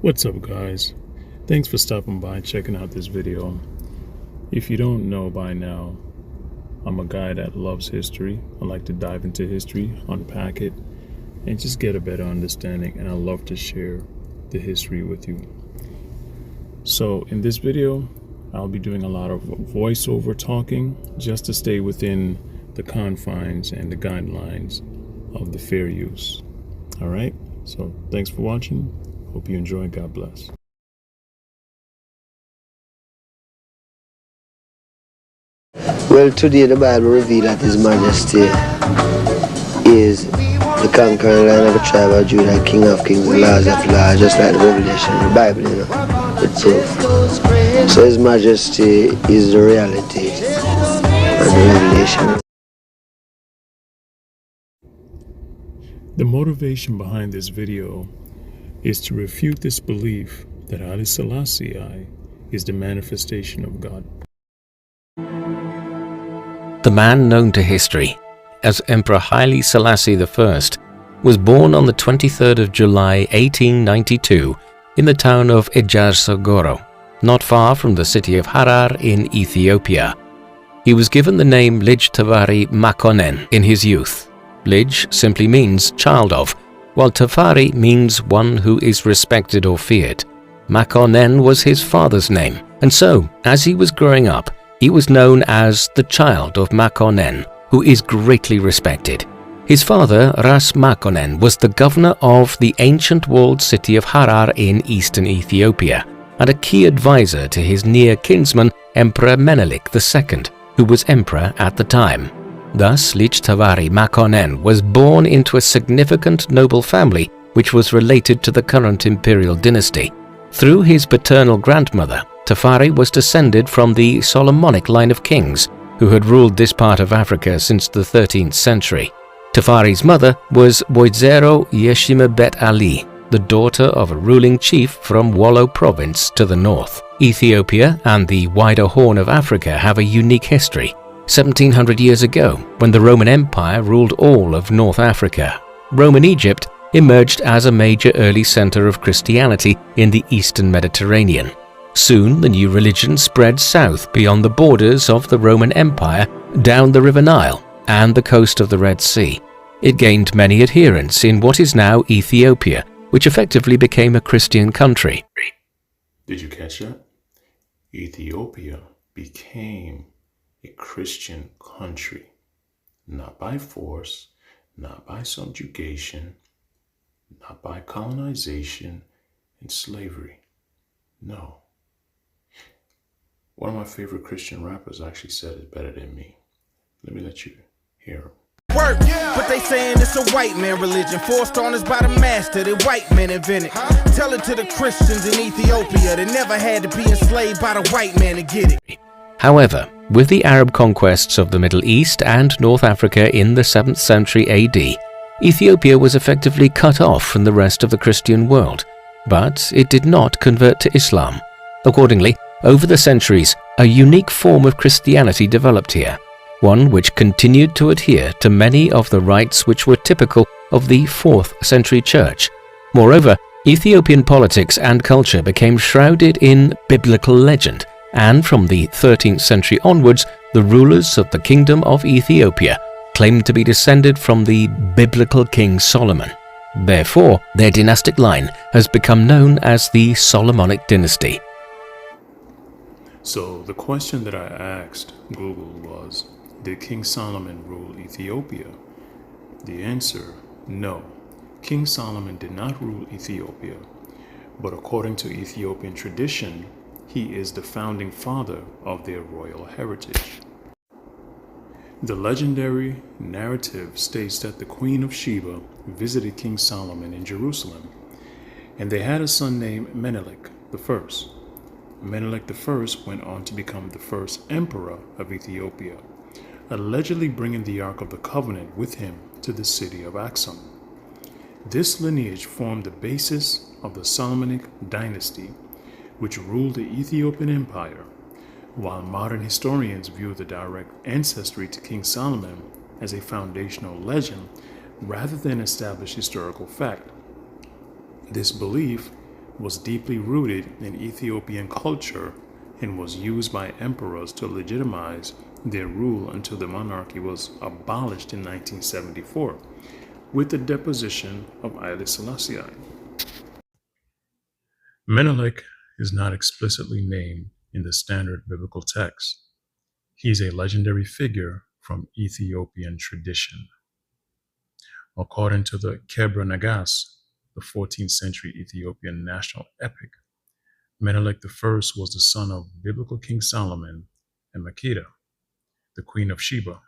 What's up, guys? Thanks for stopping by and checking out this video. If you don't know by now, I'm a guy that loves history. I like to dive into history, unpack it, and just get a better understanding, and I love to share the history with you. So in this video, I'll be doing a lot of voiceover talking just to stay within the confines and the guidelines of the fair use. All right, so thanks for watching. Hope you enjoy. God bless. Well, today the Bible reveals that His Majesty is the conquering Lion of the tribe of Judah, King of kings, the Lord of lords, just like the Revelation, the Bible, with proof. So His Majesty is the reality and the revelation. The motivation behind this video is to refute this belief that Haile Selassie I is the manifestation of God. The man known to history as Emperor Haile Selassie I was born on the 23rd of July 1892 in the town of Ejarsogoro, not far from the city of Harar in Ethiopia. He was given the name Lij Tafari Makonnen in his youth. Lij simply means child of, while Tafari means one who is respected or feared. Makonnen was his father's name, and so, as he was growing up, he was known as the child of Makonnen, who is greatly respected. His father, Ras Makonnen, was the governor of the ancient walled city of Harar in eastern Ethiopia, and a key advisor to his near kinsman, Emperor Menelik II, who was emperor at the time. Thus, Lij Tafari Makonnen was born into a significant noble family which was related to the current imperial dynasty. Through his paternal grandmother, Tafari was descended from the Solomonic line of kings who had ruled this part of Africa since the 13th century. Tafari's mother was Woizero Yeshimebet Ali, the daughter of a ruling chief from Wollo province to the north. Ethiopia and the wider Horn of Africa have a unique history. 1700 years ago, when the Roman Empire ruled all of North Africa, Roman Egypt emerged as a major early center of Christianity in the eastern Mediterranean. Soon the new religion spread south beyond the borders of the Roman Empire, down the River Nile and the coast of the Red Sea. It gained many adherents in what is now Ethiopia, which effectively became a Christian country. Did you catch that? Ethiopia became a Christian country, not by force, not by subjugation, not by colonization and slavery. No. One of my favorite Christian rappers actually said it better than me. Let me let you hear him. Work, but they saying it's a white man religion, forced on us by the master that white men invented. Tell it to the Christians in Ethiopia that never had to be enslaved by the white man to get it. However, with the Arab conquests of the Middle East and North Africa in the 7th century AD, Ethiopia was effectively cut off from the rest of the Christian world, but it did not convert to Islam. Accordingly, over the centuries, a unique form of Christianity developed here, one which continued to adhere to many of the rites which were typical of the 4th century church. Moreover, Ethiopian politics and culture became shrouded in biblical legend, and from the 13th century onwards, the rulers of the Kingdom of Ethiopia claimed to be descended from the biblical King Solomon. Therefore, their dynastic line has become known as the Solomonic dynasty. So the question that I asked Google was, did King Solomon rule Ethiopia? The answer, no. King Solomon did not rule Ethiopia, but according to Ethiopian tradition, he is the founding father of their royal heritage. The legendary narrative states that the Queen of Sheba visited King Solomon in Jerusalem, and they had a son named Menelik I. Menelik I went on to become the first emperor of Ethiopia, allegedly bringing the Ark of the Covenant with him to the city of Aksum. This lineage formed the basis of the Solomonic dynasty, which ruled the Ethiopian Empire, while modern historians view the direct ancestry to King Solomon as a foundational legend rather than established historical fact. This belief was deeply rooted in Ethiopian culture and was used by emperors to legitimize their rule until the monarchy was abolished in 1974 with the deposition of Haile Selassie. Menelik is not explicitly named in the standard biblical text. He is a legendary figure from Ethiopian tradition. According to the Kebra Nagas, the 14th century Ethiopian national epic, Menelik I was the son of biblical King Solomon and Makeda, the Queen of Sheba.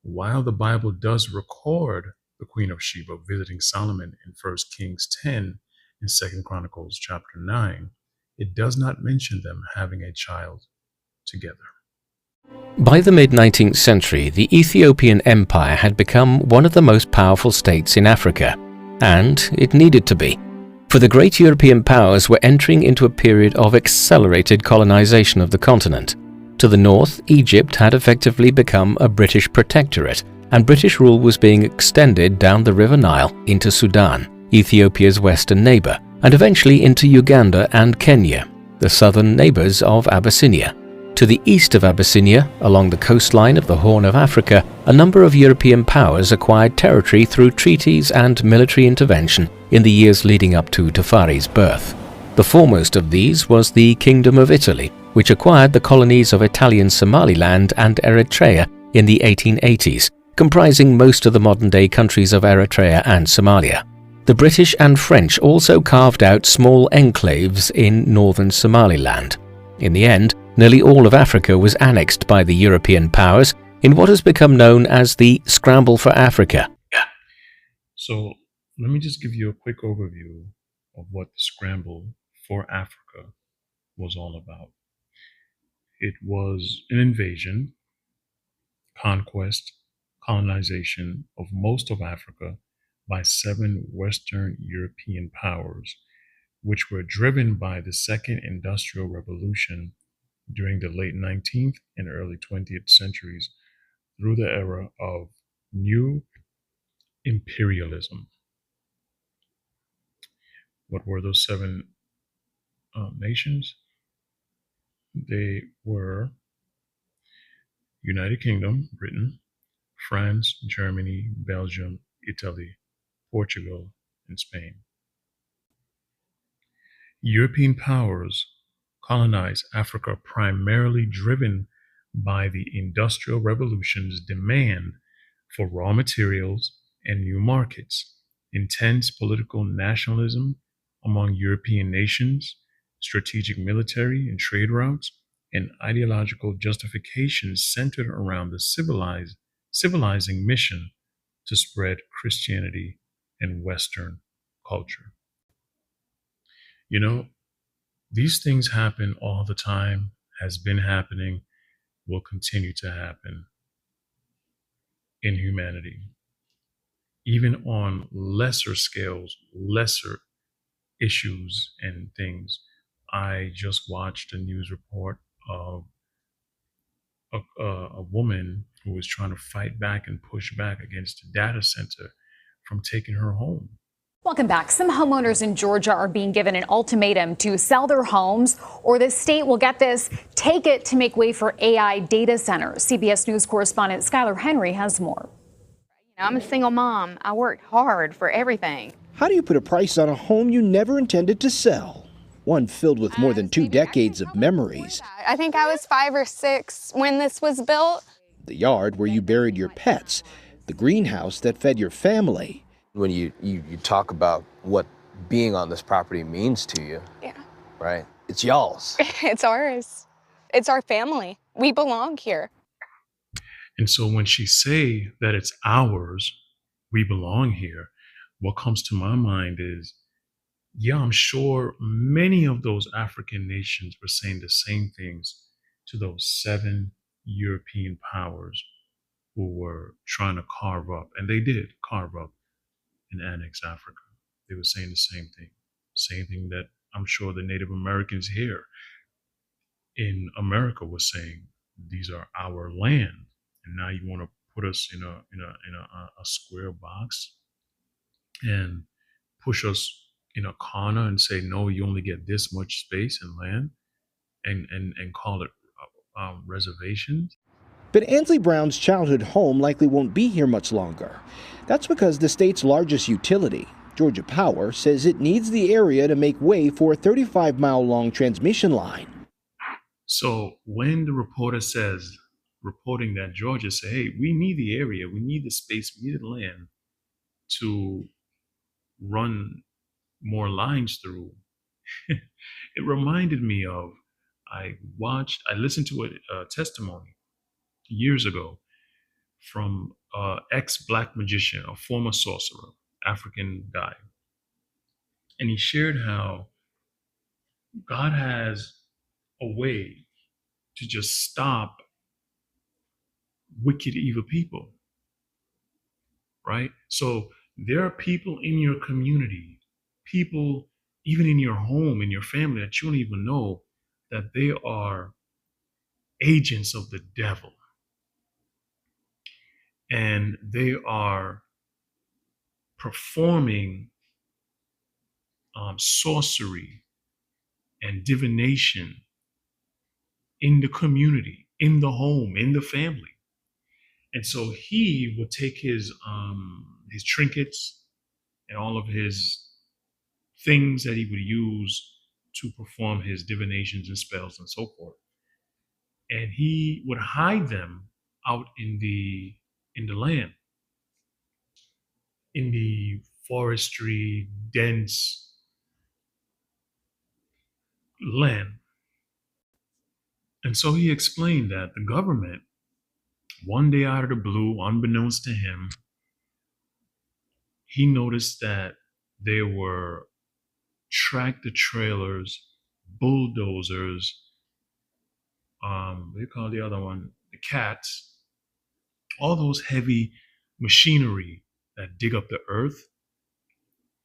While the Bible does record the Queen of Sheba visiting Solomon in 1 Kings 10 and 2 Chronicles chapter 9, it does not mention them having a child together. By the mid-19th century, the Ethiopian Empire had become one of the most powerful states in Africa, and it needed to be, for the great European powers were entering into a period of accelerated colonization of the continent. To the north, Egypt had effectively become a British protectorate, and British rule was being extended down the River Nile into Sudan, Ethiopia's western neighbor, and eventually into Uganda and Kenya, the southern neighbors of Abyssinia. To the east of Abyssinia, along the coastline of the Horn of Africa, a number of European powers acquired territory through treaties and military intervention in the years leading up to Tafari's birth. The foremost of these was the Kingdom of Italy, which acquired the colonies of Italian Somaliland and Eritrea in the 1880s, comprising most of the modern-day countries of Eritrea and Somalia. The British and French also carved out small enclaves in northern Somaliland. In the end, nearly all of Africa was annexed by the European powers in what has become known as the Scramble for Africa. So let me just give you a quick overview of what the Scramble for Africa was all about. It was an invasion, conquest, colonization of most of Africa by 7 Western European powers, which were driven by the Second Industrial Revolution during the late 19th and early 20th centuries through the era of new imperialism. What were those 7 nations? They were United Kingdom, Britain, France, Germany, Belgium, Italy, Portugal, and Spain. European powers colonized Africa primarily driven by the Industrial Revolution's demand for raw materials and new markets, intense political nationalism among European nations, strategic military and trade routes, and ideological justifications centered around the civilizing mission to spread Christianity and Western culture. You know, these things happen all the time, has been happening, will continue to happen in humanity. Even on lesser scales, lesser issues and things. I just watched a news report of a woman who was trying to fight back and push back against a data center from taking her home. Welcome back. Some homeowners in Georgia are being given an ultimatum to sell their homes, or the state will, get this, take it to make way for AI data centers. CBS News correspondent Skylar Henry has more. I'm a single mom. I worked hard for everything. How do you put a price on a home you never intended to sell? One filled with more than 2 decades of memories. I think I was 5 or 6 when this was built. The yard where you buried your pets. The greenhouse that fed your family. When you talk about what being on this property means to you, Yeah. right? It's y'all's. It's ours. It's our family. We belong here. And so when she say that it's ours, we belong here, what comes to my mind is, yeah, I'm sure many of those African nations were saying the same things to those 7 European powers who were trying to carve up, and they did carve up and annex Africa. They were saying the same thing that I'm sure the Native Americans here in America were saying. These are our land, and now you want to put us in a square box and push us in a corner and say, no, you only get this much space and land, and call it reservations. But Ansley Brown's childhood home likely won't be here much longer. That's because the state's largest utility, Georgia Power, says it needs the area to make way for a 35-mile-long transmission line. So when the reporter says, reporting that Georgia said, hey, we need the area, we need the space, we need the land to run more lines through, it reminded me of, I listened to a testimony years ago from ex-black magician, a former sorcerer, African guy. And he shared how God has a way to just stop wicked, evil people, right? So there are people in your community, people even in your home, in your family, that you don't even know that they are agents of the devil. And they are performing sorcery and divination in the community, in the home, in the family. And so he would take his trinkets and all of his things that he would use to perform his divinations and spells and so forth, and he would hide them out in the land, in the forestry dense land. And so he explained that the government, one day out of the blue, unbeknownst to him, he noticed that there were tractor trailers, bulldozers, what do you call the other one? The cats, all those heavy machinery that dig up the earth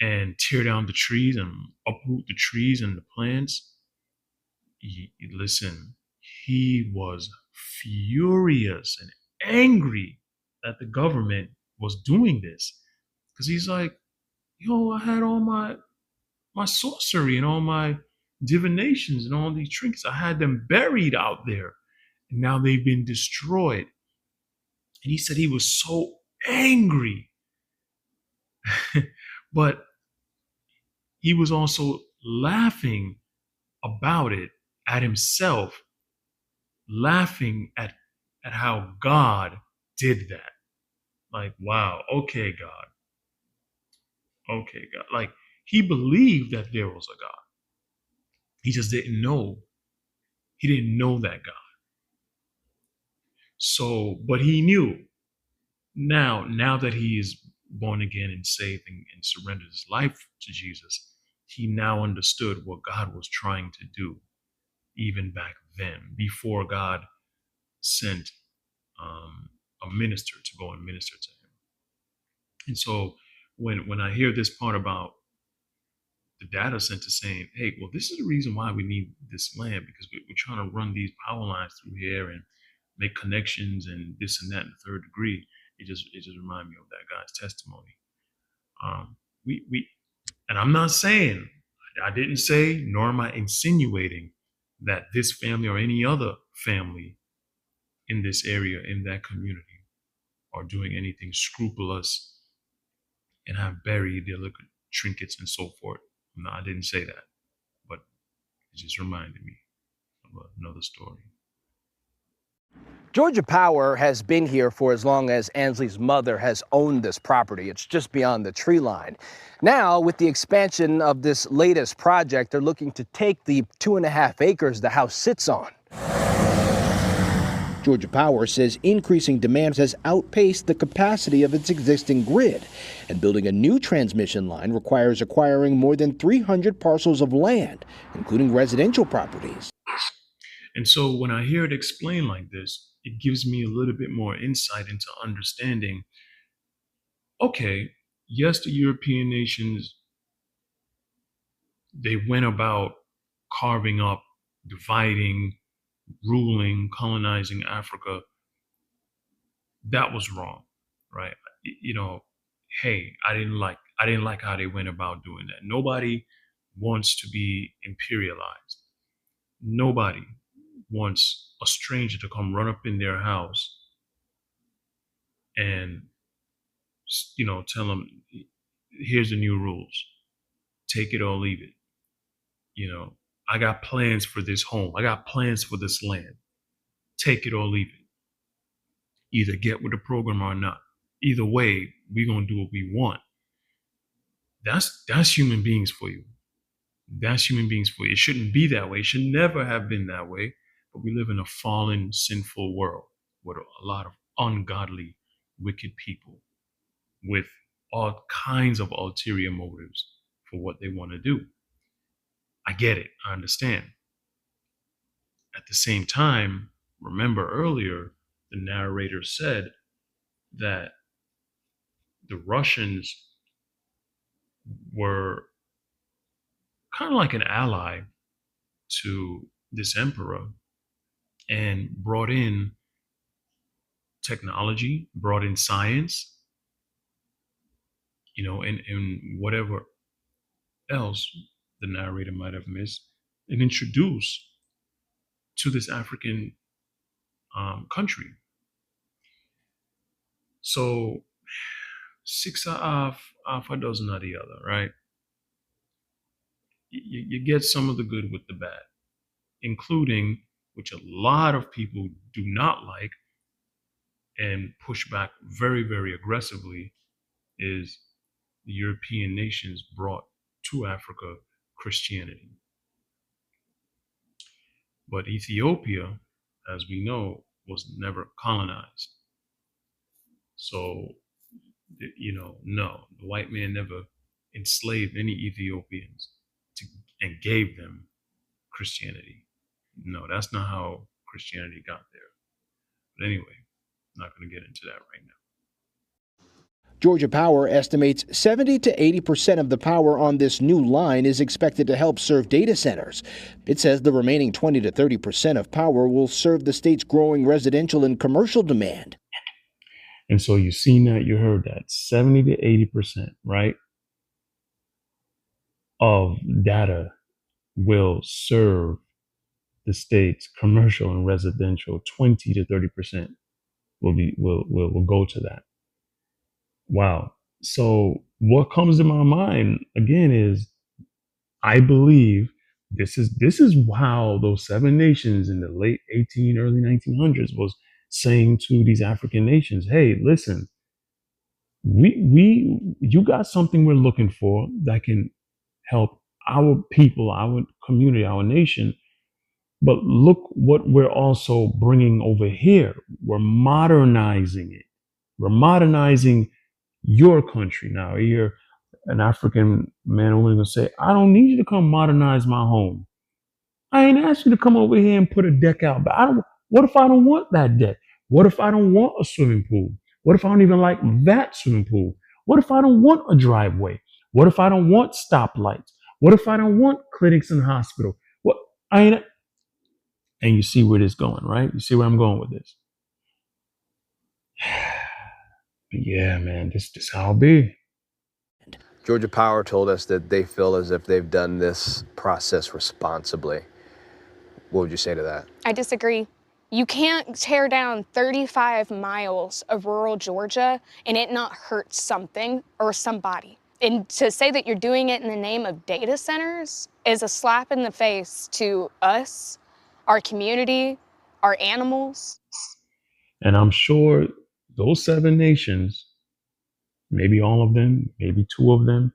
and tear down the trees and uproot the trees and the plants. Listen, he was furious and angry that the government was doing this, because he's like, yo, I had all my sorcery and all my divinations and all these trinkets, I had them buried out there, and now they've been destroyed. And he said he was so angry. But he was also laughing about it at himself, laughing at how God did that. Like, wow, okay, God. Okay, God. Like, he believed that there was a God. He just didn't know. He didn't know that God. So, but he knew now that he is born again and saved and surrendered his life to Jesus, he now understood what God was trying to do even back then, before God sent a minister to go and minister to him. And so when I hear this part about the data center saying, hey, well, this is the reason why we need this land, because we're trying to run these power lines through here and make connections and this and that in the third degree, it just reminds me of that guy's testimony. And I'm not saying, I didn't say, nor am I insinuating that this family or any other family in this area, in that community, are doing anything scrupulous and have buried their liquor trinkets and so forth. No, I didn't say that, but it just reminded me of another story. Georgia Power has been here for as long as Ansley's mother has owned this property. It's just beyond the tree line. Now, with the expansion of this latest project, they're looking to take the 2.5 acres the house sits on. Georgia Power says increasing demand has outpaced the capacity of its existing grid, and building a new transmission line requires acquiring more than 300 parcels of land, including residential properties. And so when I hear it explained like this, it gives me a little bit more insight into understanding, okay, yes, the European nations, they went about carving up, dividing, ruling, colonizing Africa. That was wrong, right? You know, hey, I didn't like I didn't like how they went about doing that. Nobody wants to be imperialized. Nobody wants a stranger to come run up in their house and, tell them, here's the new rules. Take it or leave it. I got plans for this home. I got plans for this land. Take it or leave it. Either get with the program or not. Either way, we're gonna do what we want. That's human beings for you. That's human beings for you. It shouldn't be that way. It should never have been that way. But we live in a fallen, sinful world with a lot of ungodly, wicked people with all kinds of ulterior motives for what they want to do. I get it. I understand. At the same time, remember earlier, the narrator said that the Russians were kind of like an ally to this emperor and brought in technology, brought in science, and whatever else the narrator might have missed, and introduced to this African country. So six half a dozen of the other, right? You get some of the good with the bad, including, which a lot of people do not like and push back very, very aggressively, is the European nations brought to Africa Christianity. But Ethiopia, as we know, was never colonized. So, no, the white man never enslaved any Ethiopians and gave them Christianity. No, that's not how Christianity got there. But anyway, I'm not going to get into that right now. Georgia Power estimates 70 to 80% of the power on this new line is expected to help serve data centers. It says the remaining 20 to 30% of power will serve the state's growing residential and commercial demand. And so you've seen that, you heard that, 70 to 80%, right, of data will serve the state's commercial and residential. 20 to 30% will go to that. Wow. So what comes to my mind again is, I believe this is how those seven nations in the late early 1900s was saying to these African nations, hey, listen, you got something we're looking for that can help our people, our community, our nation. But look what we're also bringing over here. We're modernizing it. We're modernizing your country. Now, you're an African man or woman going to say, I don't need you to come modernize my home. I ain't asked you to come over here and put a deck out. But what if I don't want that deck? What if I don't want a swimming pool? What if I don't even like that swimming pool? What if I don't want a driveway? What if I don't want stoplights? What if I don't want clinics and hospital? And you see where this is going, right? You see where I'm going with this. But yeah, man, this how it be. Georgia Power told us that they feel as if they've done this process responsibly. What would you say to that? I disagree. You can't tear down 35 miles of rural Georgia and it not hurt something or somebody. And to say that you're doing it in the name of data centers is a slap in the face to us, our community, our animals. And I'm sure those seven nations, maybe all of them, maybe two of them,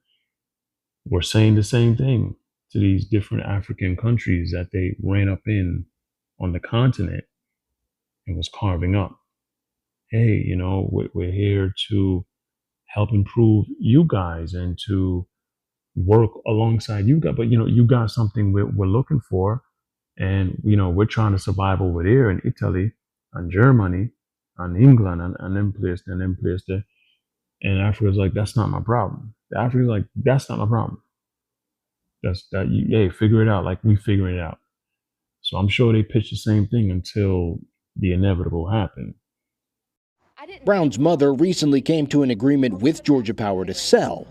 were saying the same thing to these different African countries that they ran up on the continent and was carving up. Hey, we're here to help improve you guys and to work alongside you guys. But, you got something we're looking for. And, we're trying to survive over there in Italy and Germany and England and them places and them places there. And Africa's like, that's not my problem. Africa's like, that's not my problem. Hey, figure it out like we figure it out. So I'm sure they pitch the same thing until the inevitable happened. Brown's mother recently came to an agreement with Georgia Power to sell.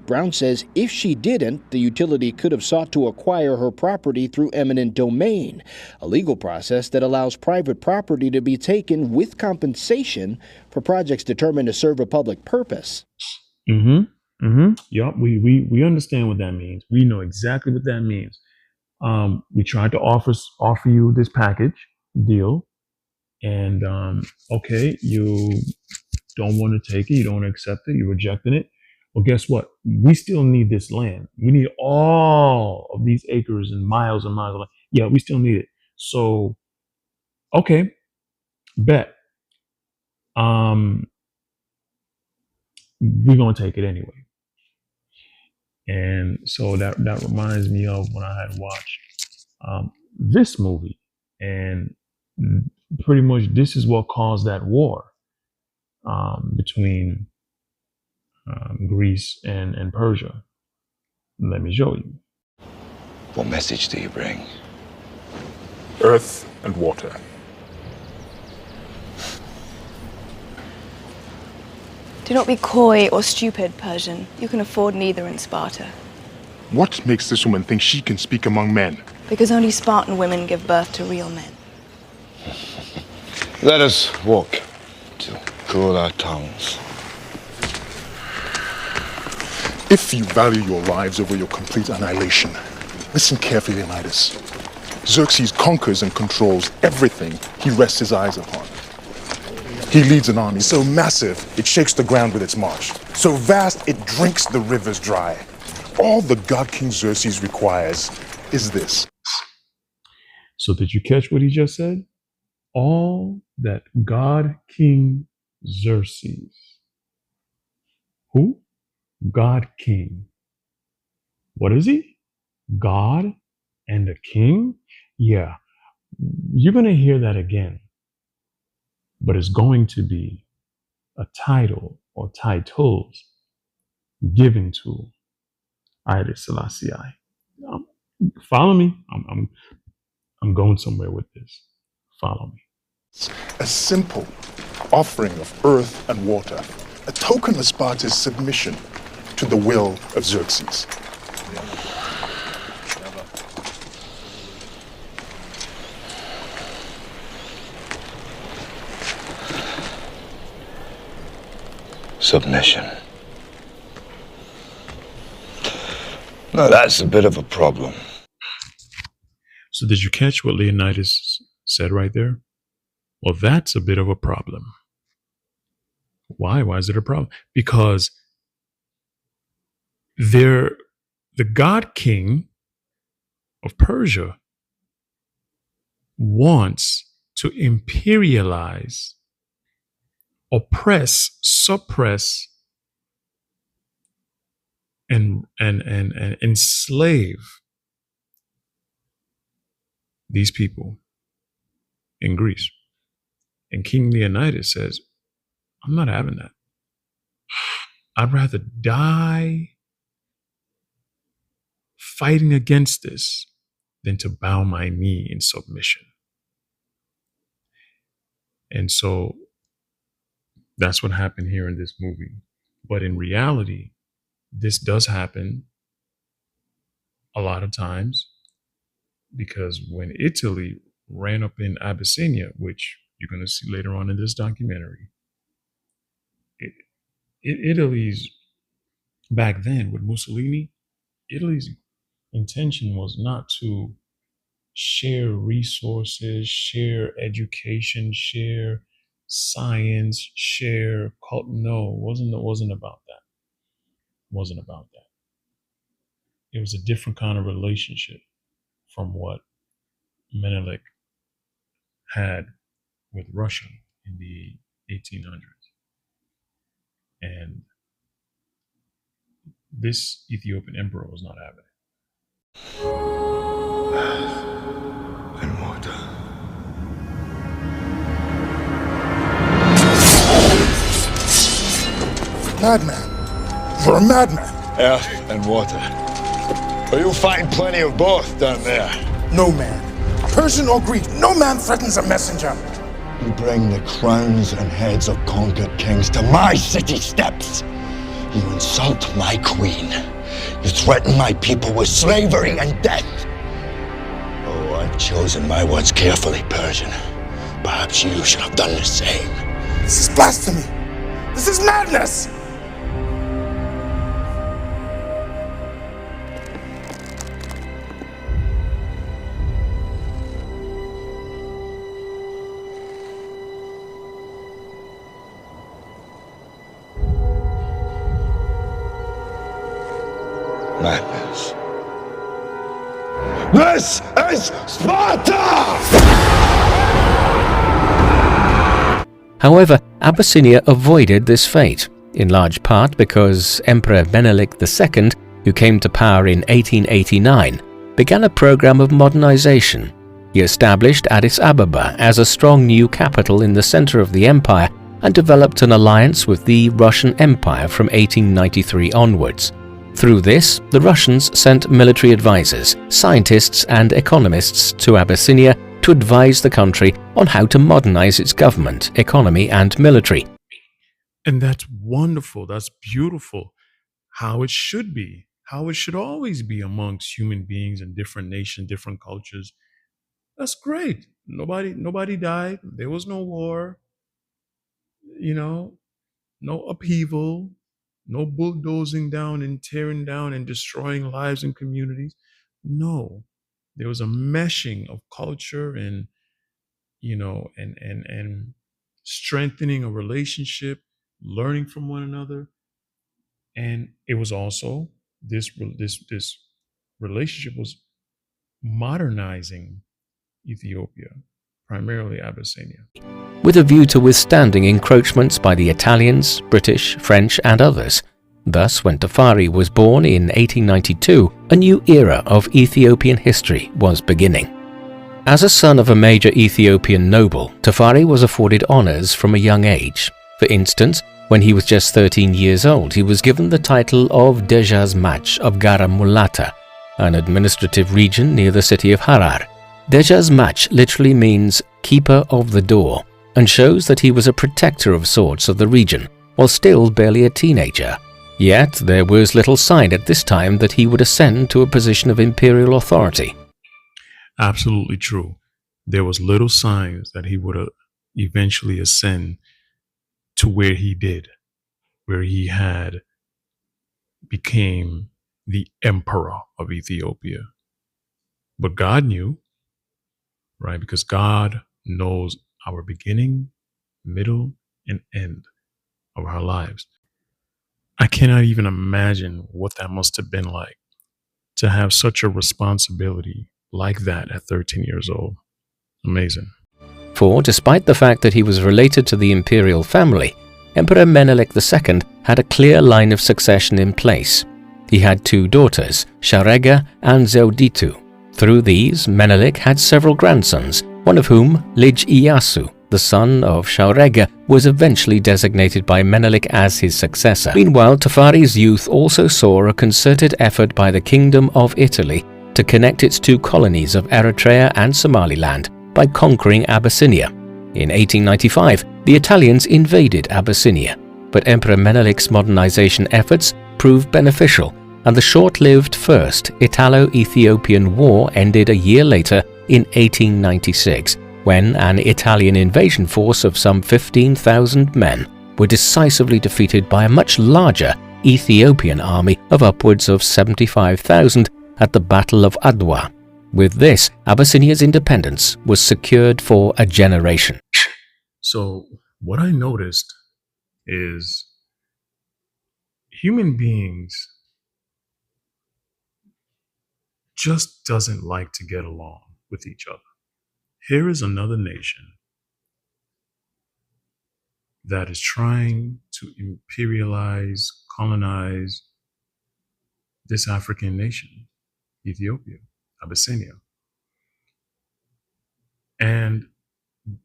Brown says if she didn't, the utility could have sought to acquire her property through eminent domain, a legal process that allows private property to be taken with compensation for projects determined to serve a public purpose. Yup, we understand what that means. We know exactly what that means. We tried to offer you this package deal, and okay, you don't want to take it, you don't want to accept it, you're rejecting it. Well, guess what? We still need this land. We need all of these acres and miles of land. Yeah, we still need it. So, okay, bet. We're gonna take it anyway. And so that reminds me of when I had watched this movie, and pretty much this is what caused that war between Greece and Persia. Let me show you. What message do you bring? Earth and water. Do not be coy or stupid, Persian. You can afford neither in Sparta. What makes this woman think she can speak among men? Because only Spartan women give birth to real men. Let us walk to cool our tongues. If you value your lives over your complete annihilation, listen carefully, Leonidas. Xerxes conquers and controls everything he rests his eyes upon. He leads an army so massive it shakes the ground with its march, so vast it drinks the rivers dry. All the god King Xerxes requires is this. So did you catch what he just said? All that God King Xerxes. Who? God King. What is he? God and a king? Yeah, you're going to hear that again. But it's going to be a title or titles given to Haile Selassie. Follow me. I'm going somewhere with this. Follow me. A simple offering of earth and water, a token of Sparta's submission to the will of Xerxes. Submission. Now that's a bit of a problem. So did you catch what Leonidas said right there? Well, that's a bit of a problem. Why? Why is it a problem? Because the god king of Persia wants to imperialize, oppress, suppress, and enslave these people in Greece. And King Leonidas says, I'm not having that. I'd rather die fighting against this than to bow my knee in submission. And so that's what happened here in this movie. But in reality, this does happen a lot of times, because when Italy ran up in Abyssinia, which you're going to see later on in this documentary, Italy's, back then with Mussolini, Italy's intention was not to share resources, share education, share science, share cult. No, it wasn't about that. It wasn't about that. It was a different kind of relationship from what Menelik had with Russia in the 1800s. And this Ethiopian emperor was not having it. Earth and water. Madman. You're a madman. Earth and water. But you'll find plenty of both down there. No man, Persian or Greek, no man threatens a messenger. You bring the crowns and heads of conquered kings to my city steps. You insult my queen. You threaten my people with slavery and death. Oh, I've chosen my words carefully, Persian. Perhaps you should have done the same. This is blasphemy. This is madness. Madness. This is Sparta! However, Abyssinia avoided this fate, in large part because Emperor Menelik II, who came to power in 1889, began a program of modernization. He established Addis Ababa as a strong new capital in the center of the empire and developed an alliance with the Russian Empire from 1893 onwards. Through this, the Russians sent military advisors, scientists and economists to Abyssinia to advise the country on how to modernize its government, economy and military. And that's wonderful. That's beautiful. How it should be. How it should always be amongst human beings in different nations, different cultures. That's great. Nobody died. There was no war. No upheaval, no bulldozing down and tearing down and destroying lives and communities. No, there was a meshing of culture and and strengthening a relationship, learning from one another, and it was also this relationship was modernizing Ethiopia, primarily Abyssinia, with a view to withstanding encroachments by the Italians, British, French and others. Thus, when Tafari was born in 1892, a new era of Ethiopian history was beginning. As a son of a major Ethiopian noble, Tafari was afforded honors from a young age. For instance, when he was just 13 years old, he was given the title of Dejazmach of Gara Mulata, an administrative region near the city of Harar. Dejazmach literally means keeper of the door, and shows that he was a protector of sorts of the region, while still barely a teenager. Yet there was little sign at this time that he would ascend to a position of imperial authority. Absolutely true. There was little signs that he would eventually ascend to where he did, where he had became the emperor of Ethiopia. But God knew, right? Because God knows our beginning, middle, and end of our lives. I cannot even imagine what that must have been like to have such a responsibility like that at 13 years old. Amazing. For despite the fact that he was related to the imperial family, Emperor Menelik II had a clear line of succession in place. He had two daughters, Sharega and Zewditu. Through these, Menelik had several grandsons, one of whom, Lij Iyasu, the son of Sharega, was eventually designated by Menelik as his successor. Meanwhile, Tafari's youth also saw a concerted effort by the Kingdom of Italy to connect its two colonies of Eritrea and Somaliland by conquering Abyssinia. In 1895, the Italians invaded Abyssinia, but Emperor Menelik's modernization efforts proved beneficial, and the short-lived First Italo-Ethiopian War ended a year later in 1896, when an Italian invasion force of some 15,000 men were decisively defeated by a much larger Ethiopian army of upwards of 75,000 at the Battle of Adwa. With this, Abyssinia's independence was secured for a generation. So what I noticed is human beings just doesn't like to get along with each other. Here is another nation that is trying to imperialize, colonize this African nation, Ethiopia, Abyssinia. And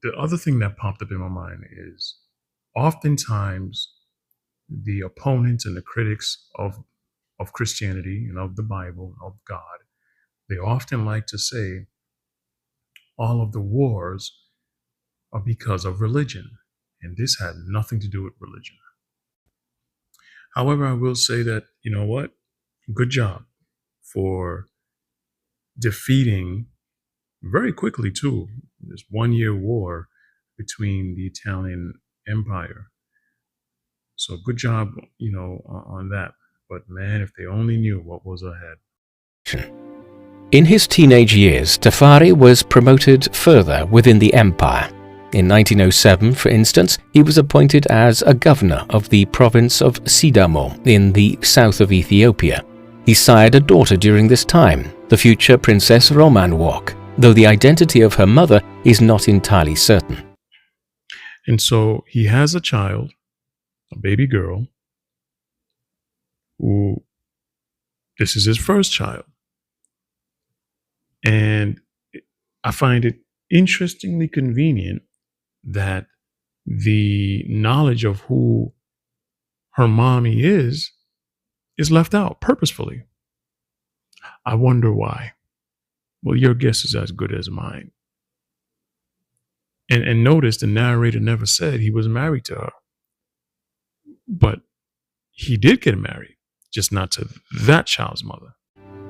the other thing that popped up in my mind is oftentimes the opponents and the critics of Christianity and of the Bible, of God, they often like to say all of the wars or because of religion. And this had nothing to do with religion. However, I will say that, you know what? Good job for defeating very quickly, too, this 1-year war between the Italian Empire. So good job, on that. But man, if they only knew what was ahead. In his teenage years, Tafari was promoted further within the empire. In 1907, for instance, he was appointed as a governor of the province of Sidamo in the south of Ethiopia. He sired a daughter during this time, the future Princess Romanwalk, though the identity of her mother is not entirely certain. And so he has a child, a baby girl, who this is his first child. And I find it interestingly convenient that the knowledge of who her mommy is left out purposefully. I wonder why. Well, your guess is as good as mine. And notice the narrator never said he was married to her. But he did get married, just not to that child's mother.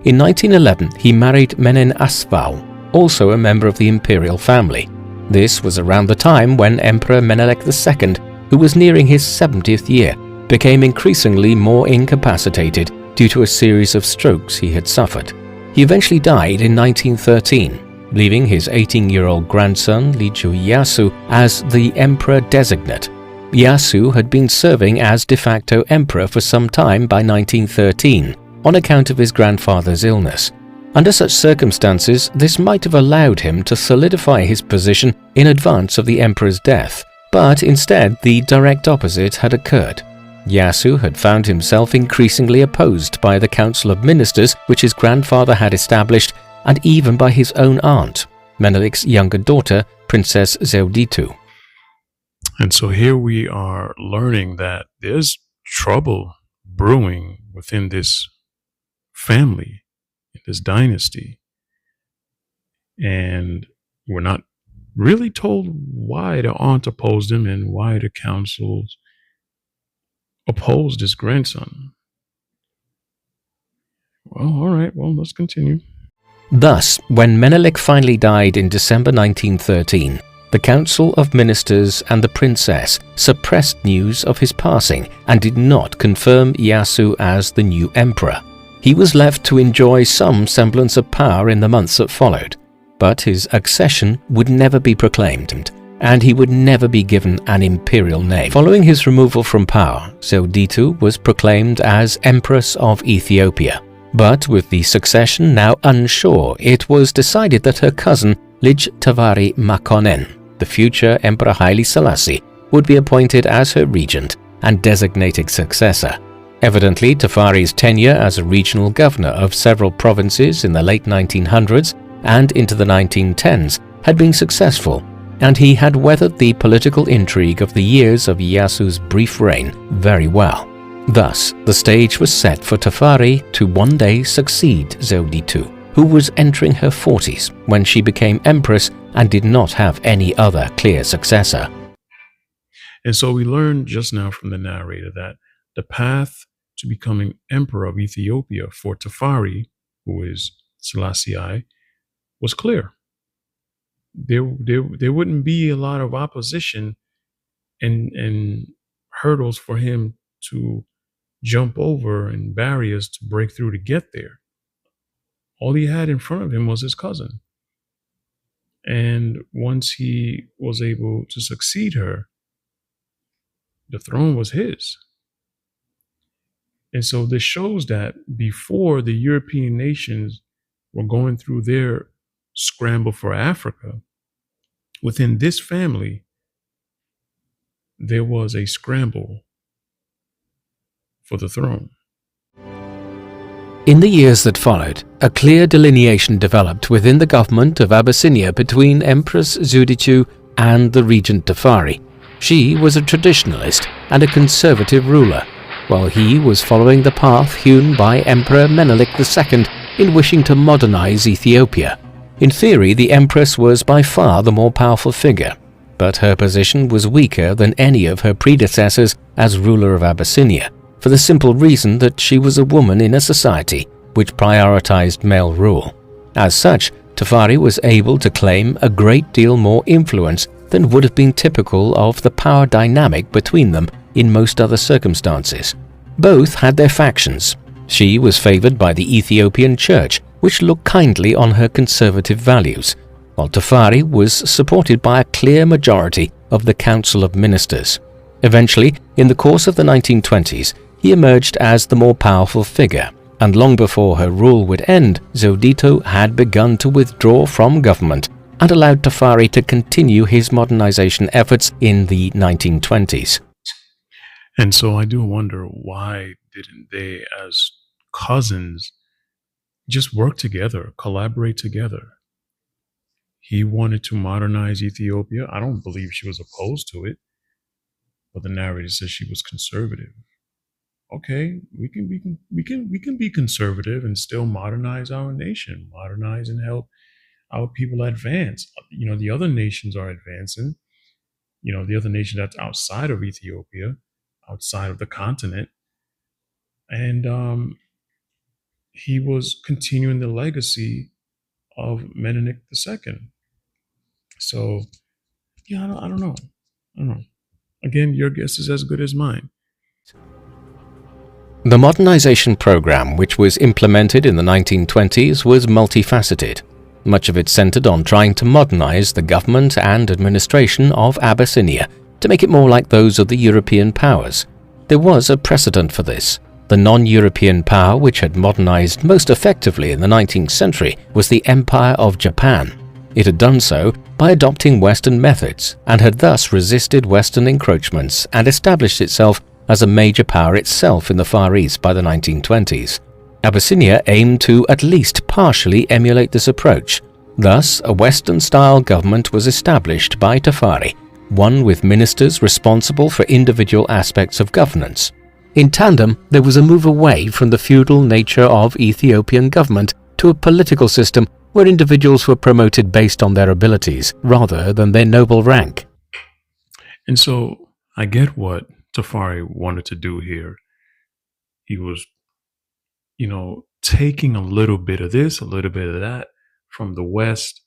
In 1911, he married Menen Asfau, also a member of the imperial family. This was around the time when Emperor Menelik II, who was nearing his 70th year, became increasingly more incapacitated due to a series of strokes he had suffered. He eventually died in 1913, leaving his 18-year-old grandson Liju Ieyasu as the emperor designate. Ieyasu had been serving as de facto emperor for some time by 1913 on account of his grandfather's illness. Under such circumstances, this might have allowed him to solidify his position in advance of the emperor's death, but instead the direct opposite had occurred. Ieyasu had found himself increasingly opposed by the Council of Ministers which his grandfather had established, and even by his own aunt, Menelik's younger daughter, Princess Zewditu. And so here we are learning that there's trouble brewing within this family, this dynasty. And we're not really told why the aunt opposed him and why the councils opposed his grandson. Well, all right, well, let's continue. Thus, when Menelik finally died in December 1913, the Council of Ministers and the princess suppressed news of his passing and did not confirm Ieyasu as the new emperor. He was left to enjoy some semblance of power in the months that followed, but his accession would never be proclaimed, and he would never be given an imperial name. Following his removal from power, Zewditu was proclaimed as Empress of Ethiopia. But with the succession now unsure, it was decided that her cousin, Lij Tavare Makonnen, the future Emperor Haile Selassie, would be appointed as her regent and designated successor. Evidently, Tafare's tenure as a regional governor of several provinces in the late 1900s and into the 1910s had been successful, and he had weathered the political intrigue of the years of Ieyasu's brief reign very well. Thus, the stage was set for Tafare to one day succeed Zewditu, who was entering her 40s when she became empress and did not have any other clear successor. And so we learned just now from the narrator that the path to becoming emperor of Ethiopia for Tafare, who is Selassie, was clear. There wouldn't be a lot of opposition and hurdles for him to jump over and barriers to break through to get there. All he had in front of him was his cousin. And once he was able to succeed her, the throne was his. And so this shows that before the European nations were going through their scramble for Africa, within this family, there was a scramble for the throne. In the years that followed, a clear delineation developed within the government of Abyssinia between Empress Zewditu and the regent Tafare. She was a traditionalist and a conservative ruler, while he was following the path hewn by Emperor Menelik II in wishing to modernize Ethiopia. In theory, the empress was by far the more powerful figure, but her position was weaker than any of her predecessors as ruler of Abyssinia, for the simple reason that she was a woman in a society which prioritized male rule. As such, Tafari was able to claim a great deal more influence than would have been typical of the power dynamic between them in most other circumstances. Both had their factions. She was favored by the Ethiopian Church, which looked kindly on her conservative values, while Tafari was supported by a clear majority of the Council of Ministers. Eventually, in the course of the 1920s, he emerged as the more powerful figure, and long before her rule would end, Zewdito had begun to withdraw from government and allowed Tafari to continue his modernization efforts in the 1920s. And so I do wonder, why didn't they, as cousins, just work together, collaborate together? He wanted to modernize Ethiopia. I don't believe she was opposed to it, but the narrator says she was conservative. Okay, we can be conservative and still modernize our nation, modernize and help our people advance. You know, the other nations are advancing. You know, the other nation that's outside of Ethiopia, outside of the continent, and he was continuing the legacy of Menelik II. So, yeah, I don't know. I don't know. Again, your guess is as good as mine. The modernization program, which was implemented in the 1920s, was multifaceted. Much of it centered on trying to modernize the government and administration of Abyssinia to make it more like those of the European powers. There was a precedent for this. The non-European power which had modernized most effectively in the 19th century was the Empire of Japan. It had done so by adopting Western methods and had thus resisted Western encroachments and established itself as a major power itself in the Far East by the 1920s. Abyssinia aimed to at least partially emulate this approach. Thus, a Western-style government was established by Tafari, one with ministers responsible for individual aspects of governance. In tandem, there was a move away from the feudal nature of Ethiopian government to a political system where individuals were promoted based on their abilities rather than their noble rank. And so I get what Tafari wanted to do here. He was, taking a little bit of this, a little bit of that from the West,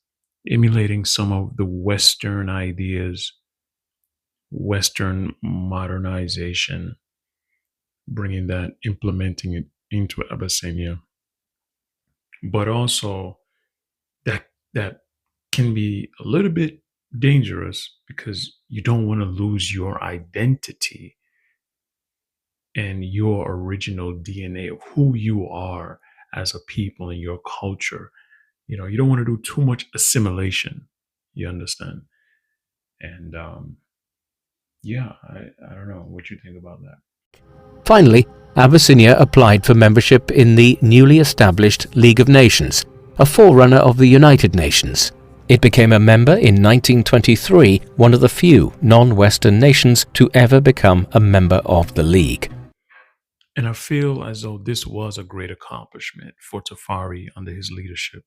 emulating some of the Western ideas, Western modernization, bringing that, implementing it into Abyssinia. But also that can be a little bit dangerous because you don't want to lose your identity and your original DNA of who you are as a people and your culture. You don't want to do too much assimilation. You understand? And I don't know what you think about that. Finally, Abyssinia applied for membership in the newly established League of Nations, a forerunner of the United Nations. It became a member in 1923, one of the few non-Western nations to ever become a member of the League. And I feel as though this was a great accomplishment for Tafari under his leadership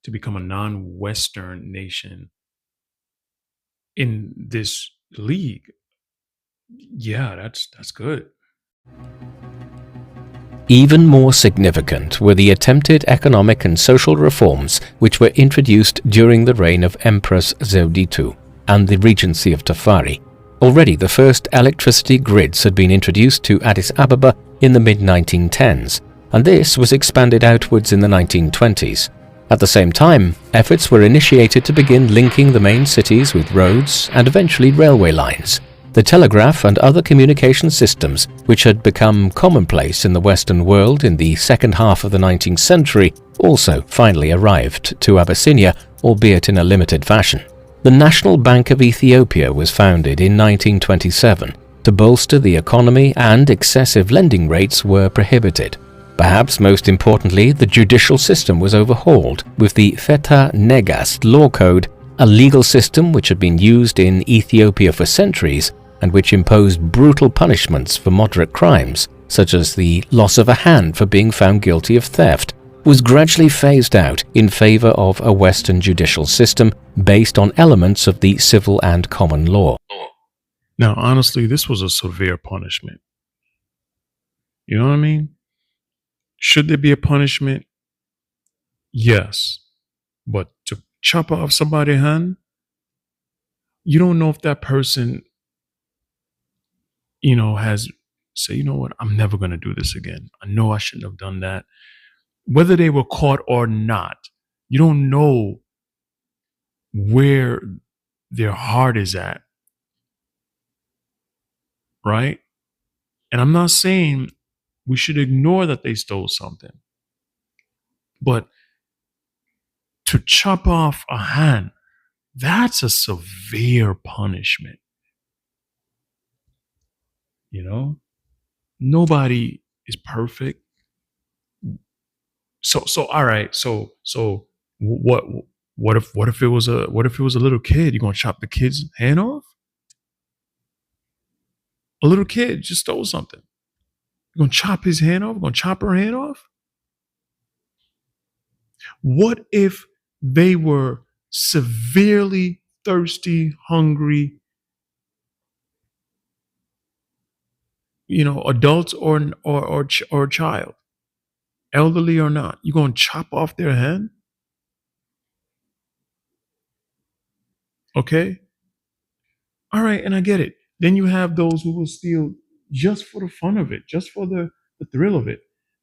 to become a non-Western nation in this league. Yeah, that's good. Even more significant were the attempted economic and social reforms which were introduced during the reign of Empress Zewdito and the regency of Tafari. Already the first electricity grids had been introduced to Addis Ababa in the mid-1910s, and this was expanded outwards in the 1920s. At the same time, efforts were initiated to begin linking the main cities with roads and eventually railway lines. The telegraph and other communication systems, which had become commonplace in the Western world in the second half of the 19th century, also finally arrived to Abyssinia, albeit in a limited fashion. The National Bank of Ethiopia was founded in 1927 to bolster the economy, and excessive lending rates were prohibited. Perhaps most importantly, the judicial system was overhauled with the Feta Negast law code, a legal system which had been used in Ethiopia for centuries and which imposed brutal punishments for moderate crimes, such as the loss of a hand for being found guilty of theft, was gradually phased out in favor of a Western judicial system based on elements of the civil and common law. Now, honestly, this was a severe punishment. You know what I mean? Should there be a punishment? Yes. But to chop off somebody's hand, you don't know if that person, has say, you know what, I'm never going to do this again. I know I shouldn't have done that. Whether they were caught or not, you don't know where their heart is at, right? And I'm not saying we should ignore that they stole something, but to chop off a hand, that's a severe punishment. Nobody is perfect. So all right. So what if it was a little kid? You gonna chop the kid's hand off? A little kid just stole something. You gonna chop his hand off? You gonna chop her hand off? What if they were severely thirsty, hungry, adults or child, elderly or not? You gonna chop off their hand? Okay. All right, and I get it. Then you have those who will steal just for the fun of it, just for the thrill of it.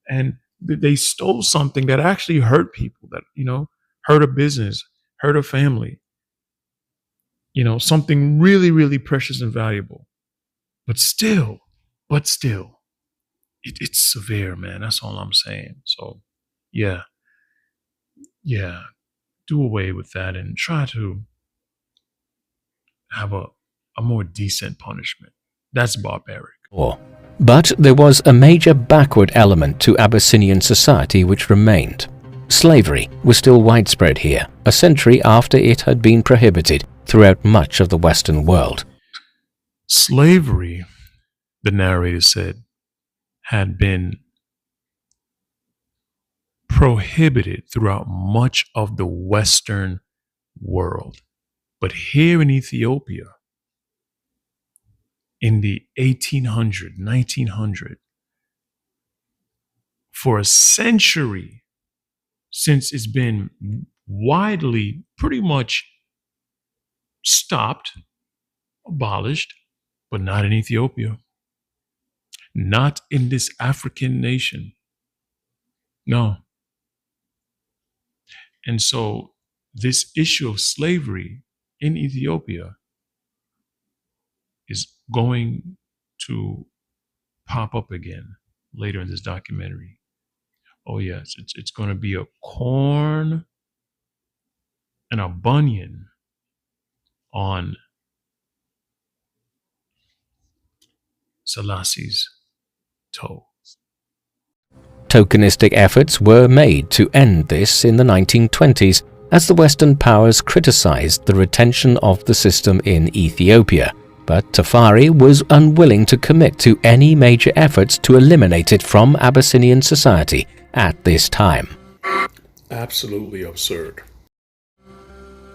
And they stole something that actually hurt people, that, hurt a business, hurt a family, something really, really precious and valuable. But still, it's severe, man. That's all I'm saying. So, yeah, do away with that and try to have a more decent punishment. That's barbaric. But there was a major backward element to Abyssinian society which remained. Slavery was still widespread here, a century after it had been prohibited throughout much of the Western world. Slavery, the narrator said, had been prohibited throughout much of the Western world. But here in Ethiopia, in the 1800, 1900, for a century, since it's been widely pretty much stopped, abolished, but not in Ethiopia, not in this African nation. No. And so this issue of slavery in Ethiopia is going to pop up again later in this documentary. Oh yes, it's going to be a corn and a bunion on Selassie's toe. Tokenistic efforts were made to end this in the 1920s as the Western powers criticized the retention of the system in Ethiopia, but Tafari was unwilling to commit to any major efforts to eliminate it from Abyssinian society at this time. Absolutely absurd.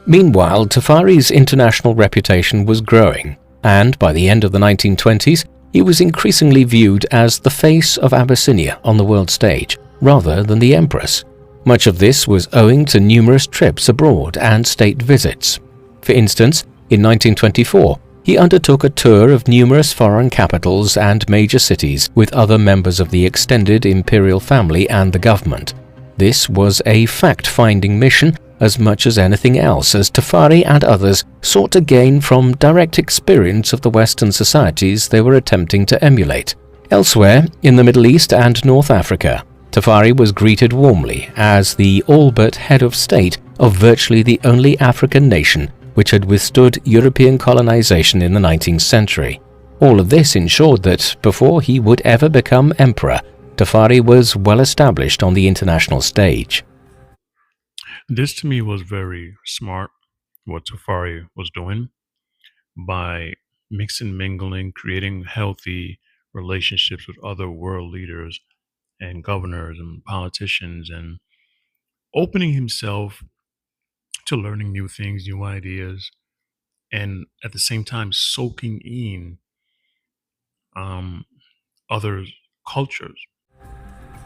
Meanwhile, Tafari's international reputation was growing, and by the end of the 1920s, he was increasingly viewed as the face of Abyssinia on the world stage, rather than the empress. Much of this was owing to numerous trips abroad and state visits. For instance, in 1924, he undertook a tour of numerous foreign capitals and major cities with other members of the extended imperial family and the government. This was a fact-finding mission as much as anything else, as Tafari and others sought to gain from direct experience of the Western societies they were attempting to emulate. Elsewhere, in the Middle East and North Africa, Tafari was greeted warmly as the all-but head of state of virtually the only African nation which had withstood European colonization in the 19th century. All of this ensured that, before he would ever become emperor, Tafari was well established on the international stage. This to me was very smart, what Tafari was doing, by mixing, mingling, creating healthy relationships with other world leaders and governors and politicians and opening himself to learning new things, new ideas, and at the same time soaking in um, other cultures.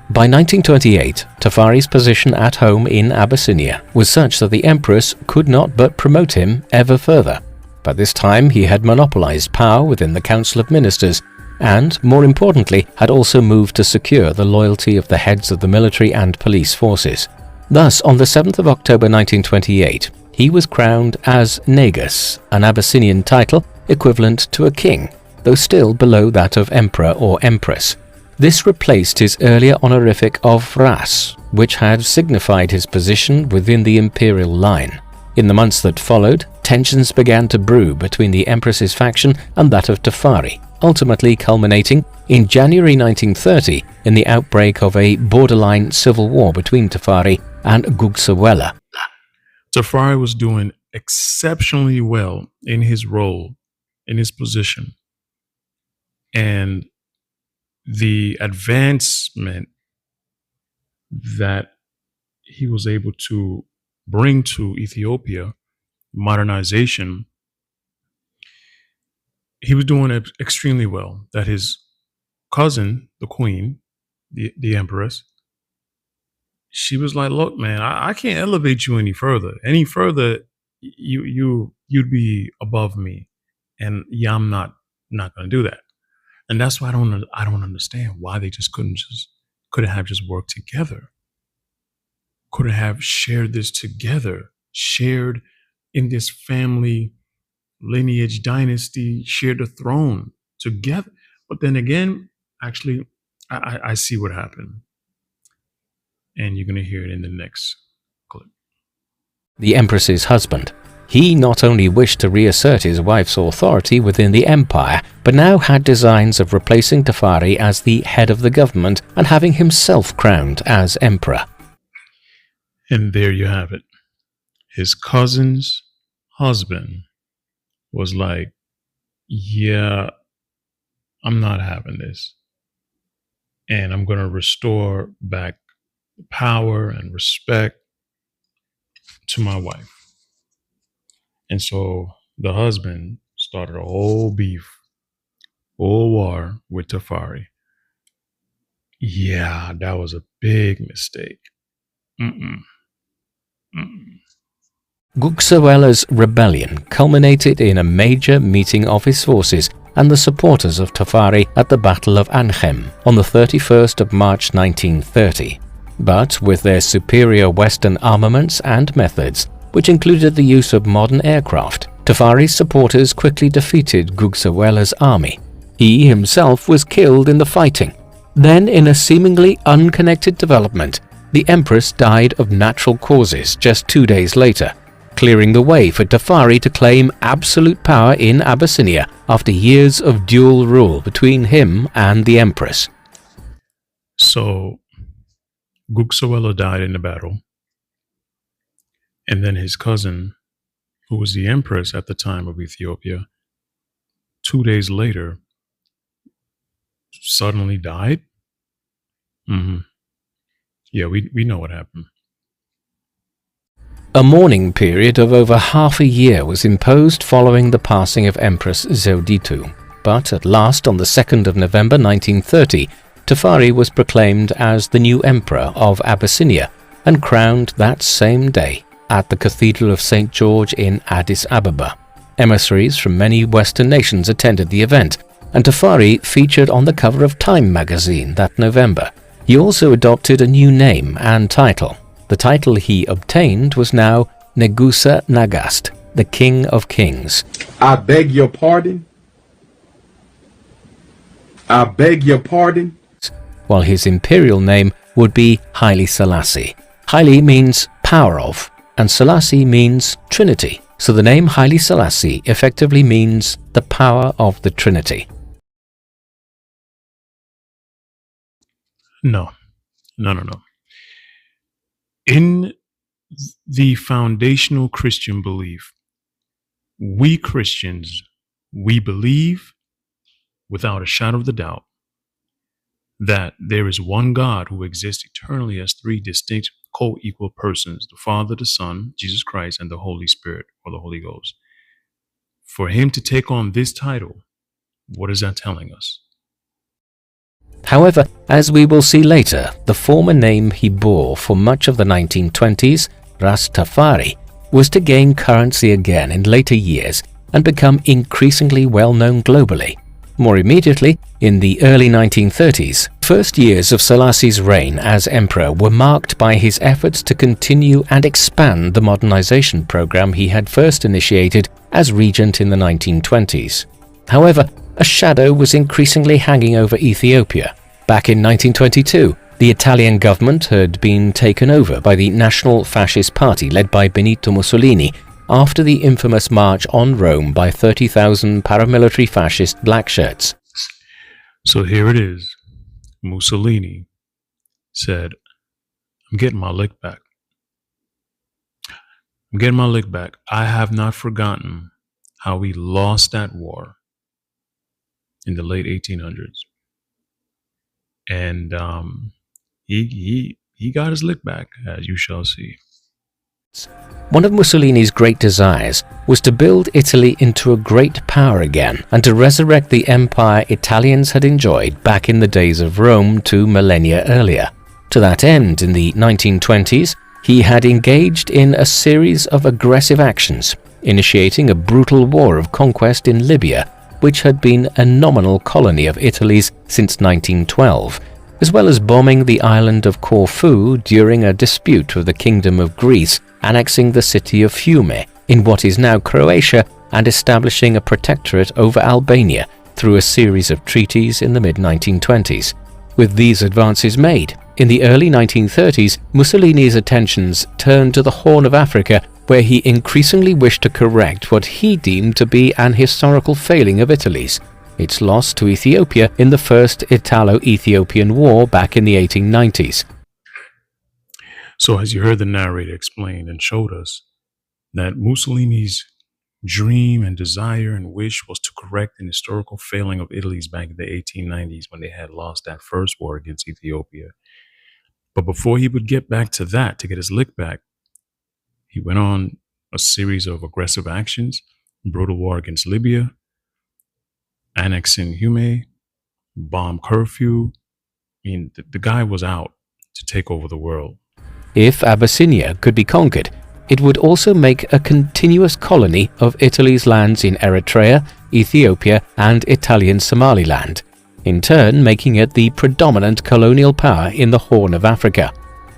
By 1928, Tafari's position at home in Abyssinia was such that the Empress could not but promote him ever further. By this time, he had monopolized power within the Council of Ministers and, more importantly, had also moved to secure the loyalty of the heads of the military and police forces. Thus, on the 7th of October 1928, he was crowned as Negus, an Abyssinian title equivalent to a king, though still below that of emperor or empress. This replaced his earlier honorific of Ras, which had signified his position within the imperial line. In the months that followed, tensions began to brew between the empress's faction and that of Tafari, ultimately culminating in January 1930 in the outbreak of a borderline civil war between Tafari and Gugsawela. Tafari was doing exceptionally well in his role, in his position, and the advancement that he was able to bring to Ethiopia, modernization, he was doing it extremely well. That his cousin, the queen, the empress, she was like, "Look, man, I can't elevate you any further. Any further, you'd be above me, and yeah, I'm not going to do that." And that's why I don't understand why they just couldn't have just worked together. Couldn't have shared this together, shared in this family lineage dynasty, shared the throne together. But then again, actually, I see what happened. And you're going to hear it in the next clip. The Empress's husband. He not only wished to reassert his wife's authority within the empire, but now had designs of replacing Tafari as the head of the government and having himself crowned as emperor. And there you have it. His cousin's husband was like, "Yeah, I'm not having this. And I'm going to restore back power and respect to my wife." And so the husband started a whole beef, whole war with Tafari. Yeah, that was a big mistake. Gugsawela's rebellion culminated in a major meeting of his forces and the supporters of Tafari at the Battle of Anchem on the 31st of March 1930. But with their superior Western armaments and methods, which included the use of modern aircraft, Tafari's supporters quickly defeated Gugsawela's army. He himself was killed in the fighting. Then, in a seemingly unconnected development, the Empress died of natural causes just 2 days later, clearing the way for Tafari to claim absolute power in Abyssinia after years of dual rule between him and the Empress. So, Gugsawela died in the battle. And then his cousin, who was the empress at the time of Ethiopia, 2 days later, suddenly died. Yeah, we know what happened. A mourning period of over half a year was imposed following the passing of Empress Zewditu. But at last, on the 2nd of November 1930, Tafari was proclaimed as the new emperor of Abyssinia and crowned that same day at the Cathedral of St. George in Addis Ababa. Emissaries from many Western nations attended the event, and Tafari featured on the cover of Time magazine that November. He also adopted a new name and title. The title he obtained was now Negusa Nagast, the King of Kings. I beg your pardon? I beg your pardon? While his imperial name would be Haile Selassie. Haile means power of, and Selassie means Trinity. So the name Haile Selassie effectively means the power of the Trinity. No. In the foundational Christian belief, we Christians, we believe without a shadow of the doubt that there is one God who exists eternally as three distinct co-equal persons, the Father, the Son, Jesus Christ, and the Holy Spirit, or the Holy Ghost. For him to take on this title, what is that telling us? However, as we will see later, the former name he bore for much of the 1920s, Rastafari, was to gain currency again in later years and become increasingly well known globally. More immediately, in the early 1930s, first years of Selassie's reign as emperor were marked by his efforts to continue and expand the modernization program he had first initiated as regent in the 1920s. However, a shadow was increasingly hanging over Ethiopia. Back in 1922, the Italian government had been taken over by the National Fascist Party led by Benito Mussolini after the infamous march on Rome by 30,000 paramilitary fascist blackshirts. So here it is. Mussolini said, I'm getting my lick back. I'm getting my lick back. I have not forgotten how we lost that war in the late 1800s. And he got his lick back, as you shall see. One of Mussolini's great desires was to build Italy into a great power again and to resurrect the empire Italians had enjoyed back in the days of Rome 2 millennia earlier. To that end, in the 1920s, he had engaged in a series of aggressive actions, initiating a brutal war of conquest in Libya, which had been a nominal colony of Italy's since 1912, as well as bombing the island of Corfu during a dispute with the Kingdom of Greece, annexing the city of Fiume in what is now Croatia and establishing a protectorate over Albania through a series of treaties in the mid-1920s. With these advances made, in the early 1930s, Mussolini's attentions turned to the Horn of Africa, where he increasingly wished to correct what he deemed to be an historical failing of Italy's, its loss to Ethiopia in the First Italo-Ethiopian War back in the 1890s. So as you heard the narrator explain and showed us, that Mussolini's dream and desire and wish was to correct an historical failing of Italy's back in the 1890s when they had lost that first war against Ethiopia. But before he would get back to that, to get his lick back, he went on a series of aggressive actions, brutal war against Libya, annexing Fiume, bomb curfew. I mean, the guy was out to take over the world. If Abyssinia could be conquered, it would also make a continuous colony of Italy's lands in Eritrea, Ethiopia, and Italian Somaliland, in turn making it the predominant colonial power in the Horn of Africa.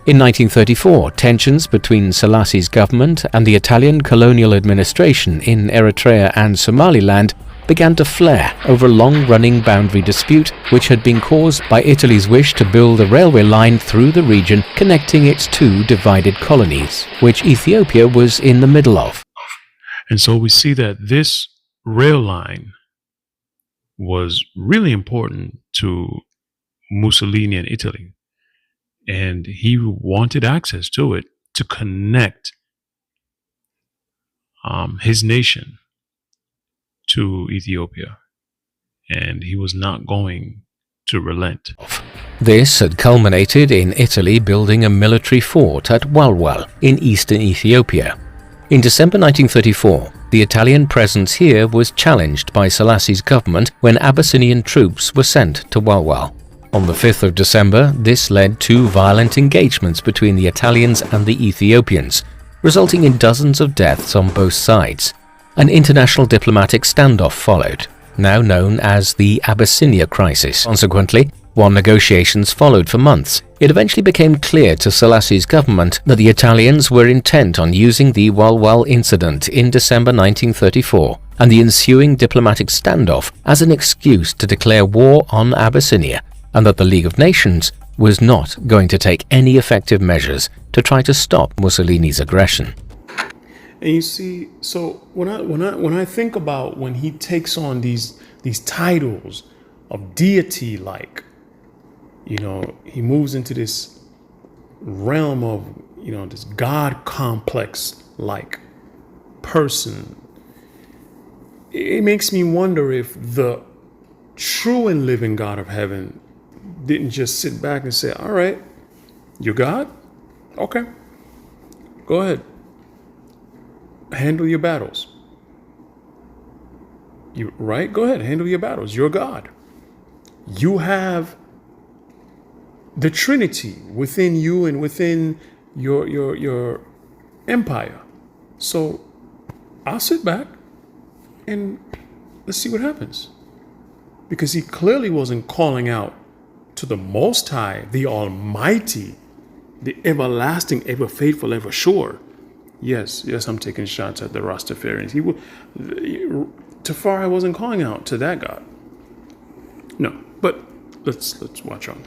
In 1934, tensions between Selassie's government and the Italian colonial administration in Eritrea and Somaliland began to flare over a long-running boundary dispute which had been caused by Italy's wish to build a railway line through the region connecting its two divided colonies, which Ethiopia was in the middle of. And so we see that this rail line was really important to Mussolini and Italy. And he wanted access to it to connect his nation to Ethiopia. And he was not going to relent. This had culminated in Italy building a military fort at Walwal in eastern Ethiopia. In December 1934, the Italian presence here was challenged by Selassie's government when Abyssinian troops were sent to Walwal. On the 5th of December, this led to violent engagements between the Italians and the Ethiopians, resulting in dozens of deaths on both sides. An international diplomatic standoff followed, now known as the Abyssinia Crisis. Consequently, while negotiations followed for months, it eventually became clear to Selassie's government that the Italians were intent on using the Walwal incident in December 1934 and the ensuing diplomatic standoff as an excuse to declare war on Abyssinia, and that the League of Nations was not going to take any effective measures to try to stop Mussolini's aggression. And you see, so when I think about when he takes on these titles of deity, like, you know, he moves into this realm of, you know, this God complex like person, it makes me wonder if the true and living God of heaven didn't just sit back and say, all right, you're God? Okay, go ahead. Handle your battles. You right? Go ahead, handle your battles. You're God. You have the Trinity within you and within your empire. So I'll sit back and let's see what happens. Because he clearly wasn't calling out to the Most High, the Almighty, the everlasting, ever faithful, ever sure. Yes, I'm taking shots at the Rastafarians. Tafari wasn't calling out to that God. No, but let's watch on.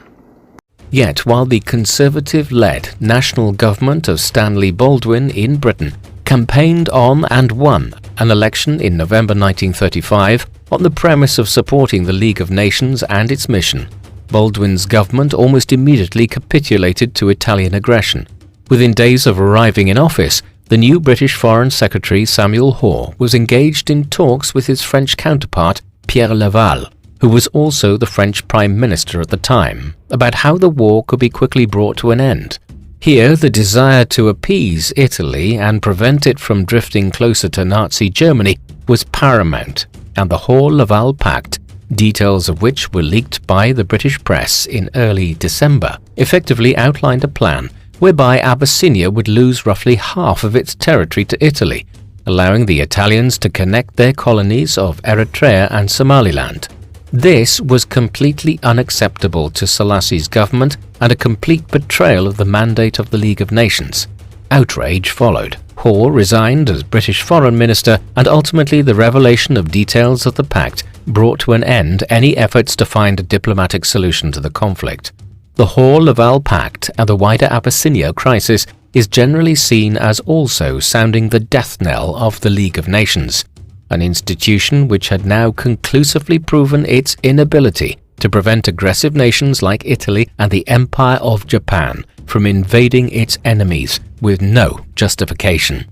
Yet, while the Conservative-led national government of Stanley Baldwin in Britain campaigned on and won an election in November 1935 on the premise of supporting the League of Nations and its mission, Baldwin's government almost immediately capitulated to Italian aggression. Within days of arriving in office, the new British Foreign Secretary Samuel Hoare was engaged in talks with his French counterpart Pierre Laval, who was also the French Prime Minister at the time, about how the war could be quickly brought to an end. Here, the desire to appease Italy and prevent it from drifting closer to Nazi Germany was paramount, and the Hoare-Laval Pact, details of which were leaked by the British press in early December, effectively outlined a plan whereby Abyssinia would lose roughly half of its territory to Italy, allowing the Italians to connect their colonies of Eritrea and Somaliland. This was completely unacceptable to Selassie's government and a complete betrayal of the mandate of the League of Nations. Outrage followed. Hoare resigned as British Foreign Minister, and ultimately the revelation of details of the pact brought to an end any efforts to find a diplomatic solution to the conflict. The Hoare-Laval Pact and the wider Abyssinia crisis is generally seen as also sounding the death knell of the League of Nations, an institution which had now conclusively proven its inability to prevent aggressive nations like Italy and the Empire of Japan from invading its enemies with no justification.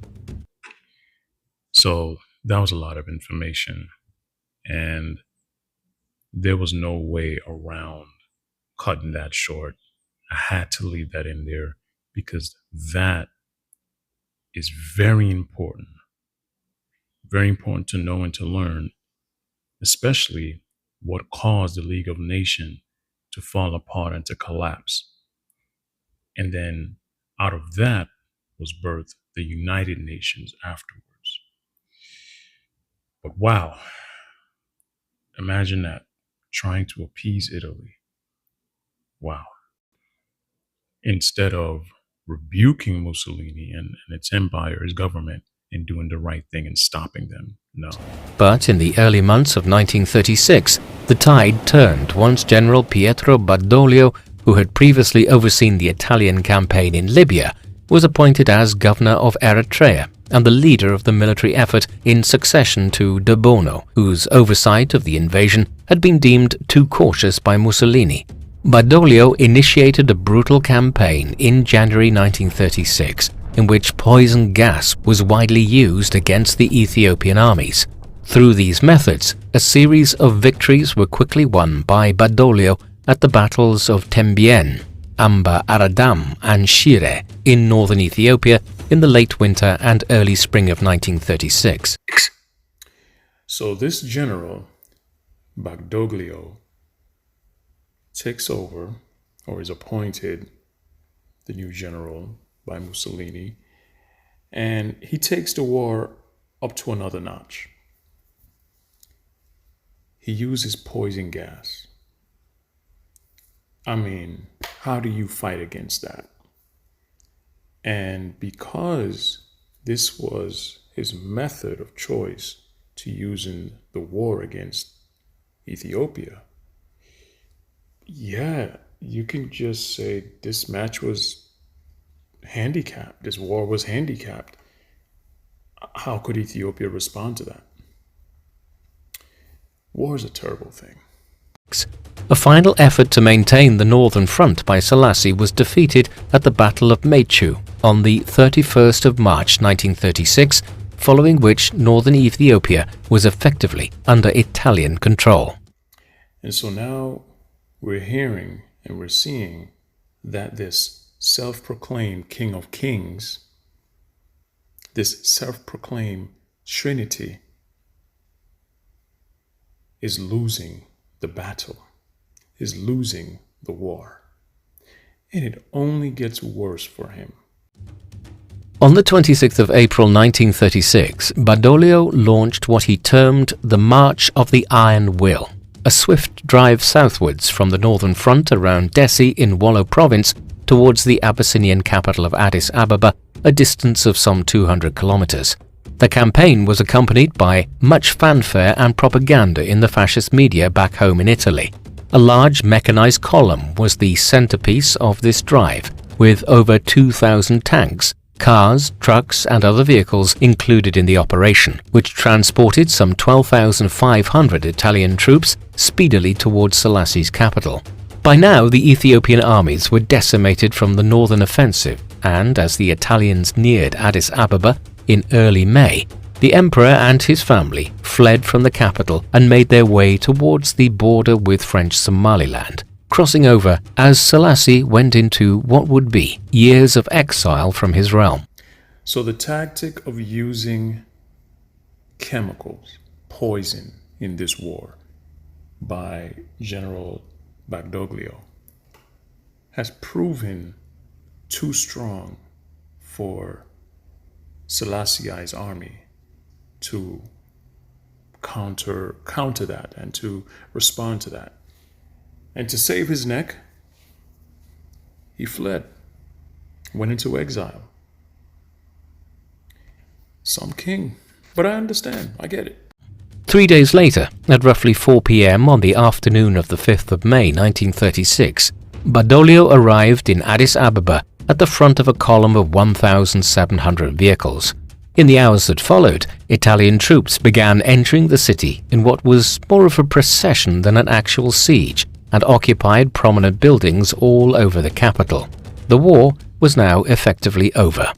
So that was a lot of information, and there was no way around cutting that short. I had to leave that in there because that is very important to know and to learn, especially what caused the League of Nations to fall apart and to collapse. And then out of that was birthed the United Nations afterwards. But wow, imagine that, trying to appease Italy. Wow. Instead of rebuking Mussolini and its empire, his government, and doing the right thing and stopping them. No. But in the early months of 1936, the tide turned once General Pietro Badoglio, who had previously overseen the Italian campaign in Libya, was appointed as governor of Eritrea and the leader of the military effort in succession to De Bono, whose oversight of the invasion had been deemed too cautious by Mussolini. Badoglio initiated a brutal campaign in January 1936, in which poison gas was widely used against the Ethiopian armies. Through these methods, a series of victories were quickly won by Badoglio at the battles of Tembien, Amba Aradam and Shire in northern Ethiopia in the late winter and early spring of 1936. So this general, Badoglio, takes over, or is appointed the new general by Mussolini, and he takes the war up to another notch. He uses poison gas. I mean, how do you fight against that? And because this was his method of choice to using the war against Ethiopia, yeah, you can just say this match was handicapped. This war was handicapped. How could Ethiopia respond to that? War is a terrible thing. A final effort to maintain the northern front by Selassie was defeated at the Battle of Mechu on the 31st of March 1936, following which northern Ethiopia was effectively under Italian control. And so now we're hearing and we're seeing that this self-proclaimed King of Kings, this self-proclaimed Trinity, is losing the battle, is losing the war. And it only gets worse for him. On the 26th of April 1936, Badoglio launched what he termed the March of the Iron Will, a swift drive southwards from the northern front around Dessie in Wollo province towards the Abyssinian capital of Addis Ababa, a distance of some 200 kilometers. The campaign was accompanied by much fanfare and propaganda in the fascist media back home in Italy. A large mechanized column was the centerpiece of this drive, with over 2,000 tanks, cars, trucks and other vehicles included in the operation, which transported some 12,500 Italian troops speedily towards Selassie's capital. By now, the Ethiopian armies were decimated from the northern offensive, and as the Italians neared Addis Ababa in early May, the emperor and his family fled from the capital and made their way towards the border with French Somaliland, crossing over as Selassie went into what would be years of exile from his realm. So the tactic of using chemicals, poison in this war by General Badoglio has proven too strong for Selassie's army to counter that and to respond to that. And to save his neck, he fled, went into exile. Some king, but I understand, I get it. 3 days later, at roughly 4 p.m. on the afternoon of the 5th of May 1936, Badoglio arrived in Addis Ababa at the front of a column of 1,700 vehicles. In the hours that followed, Italian troops began entering the city in what was more of a procession than an actual siege, and occupied prominent buildings all over the capital. The war was now effectively over.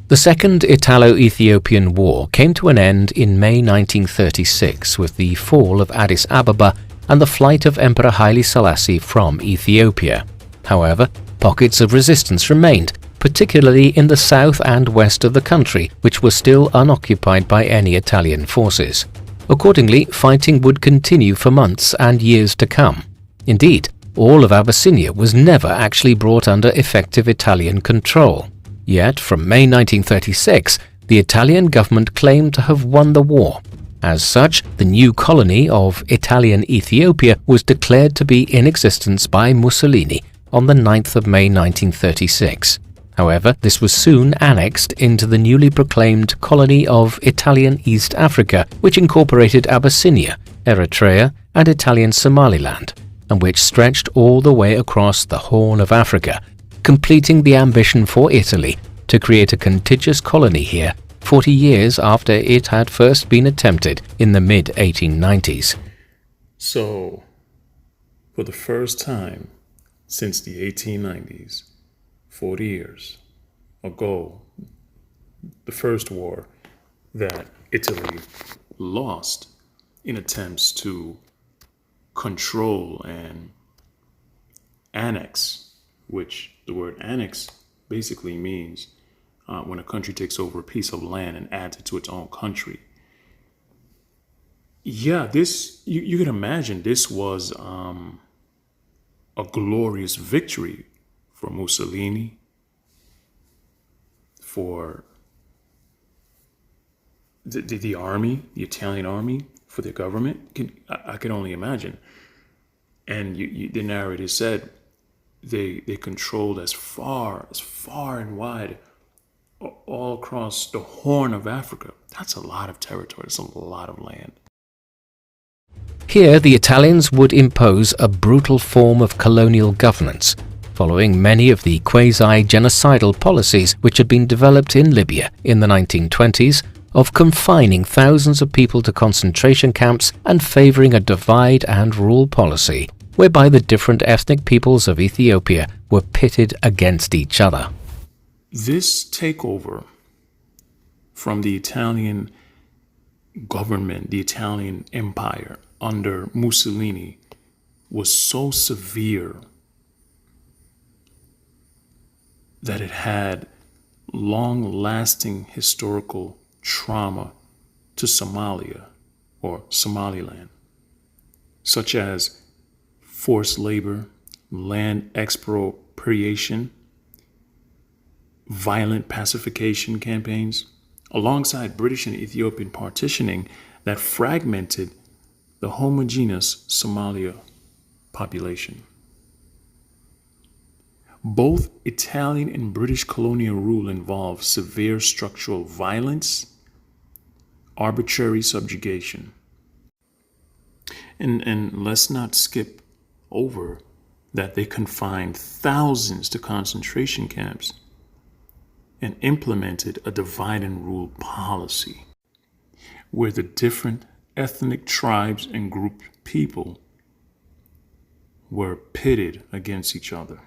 The Second Italo-Ethiopian War came to an end in May 1936 with the fall of Addis Ababa and the flight of Emperor Haile Selassie from Ethiopia. However, pockets of resistance remained, particularly in the south and west of the country, which were still unoccupied by any Italian forces. Accordingly, fighting would continue for months and years to come. Indeed, all of Abyssinia was never actually brought under effective Italian control. Yet, from May 1936, the Italian government claimed to have won the war. As such, the new colony of Italian Ethiopia was declared to be in existence by Mussolini on the 9th of May 1936. However, this was soon annexed into the newly proclaimed colony of Italian East Africa, which incorporated Abyssinia, Eritrea, and Italian Somaliland, and which stretched all the way across the Horn of Africa, completing the ambition for Italy to create a contiguous colony here 40 years after it had first been attempted in the mid-1890s. So, for the first time since the 1890s, 40 years ago, the first war that Italy lost in attempts to control and annex, which the word annex basically means when a country takes over a piece of land and adds it to its own country. Yeah, this, you can imagine this was a glorious victory for Mussolini, for the army, the Italian army, for the government. I can only imagine. And the narrator said they controlled as far and wide, all across the Horn of Africa. That's a lot of territory. That's a lot of land. Here, the Italians would impose a brutal form of colonial governance, following many of the quasi-genocidal policies which had been developed in Libya in the 1920s, of confining thousands of people to concentration camps and favoring a divide and rule policy, whereby the different ethnic peoples of Ethiopia were pitted against each other. This takeover from the Italian government, the Italian empire under Mussolini, was so severe that it had long-lasting historical trauma to Somalia or Somaliland, such as forced labor, land expropriation, violent pacification campaigns, alongside British and Ethiopian partitioning that fragmented the homogeneous Somalia population. Both Italian and British colonial rule involved severe structural violence, arbitrary subjugation. And let's not skip over that they confined thousands to concentration camps and implemented a divide and rule policy where the different ethnic tribes and group people were pitted against each other.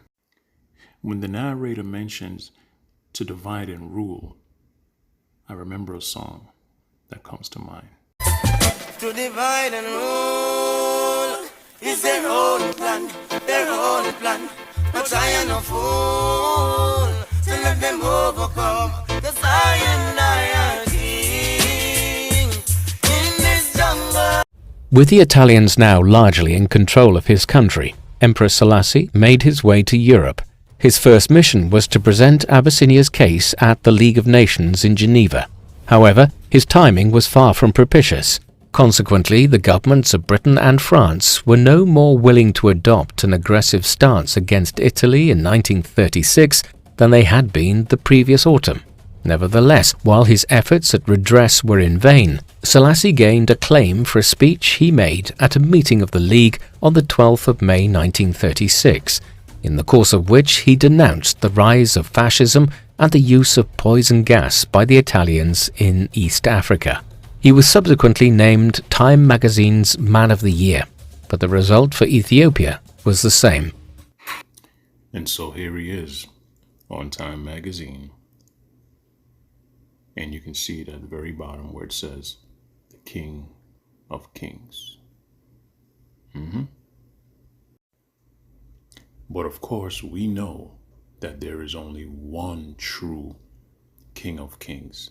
When the narrator mentions to divide and rule, I remember a song that comes to mind. To divide and rule is their own plan, but I am no fool to let them overcome, 'cause I am king in this jungle. With the Italians now largely in control of his country, Emperor Selassie made his way to Europe. His first mission was to present Abyssinia's case at the League of Nations in Geneva. However, his timing was far from propitious. Consequently, the governments of Britain and France were no more willing to adopt an aggressive stance against Italy in 1936 than they had been the previous autumn. Nevertheless, while his efforts at redress were in vain, Selassie gained acclaim for a speech he made at a meeting of the League on the 12th of May 1936, in the course of which he denounced the rise of fascism and the use of poison gas by the Italians in East Africa. He was subsequently named Time magazine's Man of the Year, but the result for Ethiopia was the same. And so here he is on Time magazine. And you can see it at the very bottom where it says, the King of Kings. But of course, we know that there is only one true King of Kings,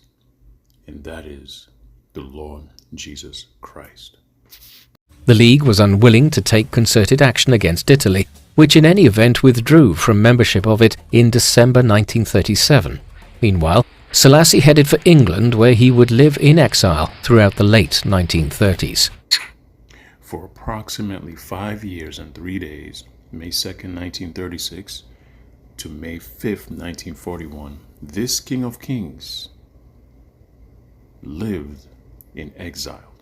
and that is the Lord Jesus Christ. The League was unwilling to take concerted action against Italy, which in any event withdrew from membership of it in December 1937. Meanwhile, Selassie headed for England, where he would live in exile throughout the late 1930s. For approximately 5 years and 3 days, May 2nd, 1936 to May 5th, 1941, this King of Kings lived in exile.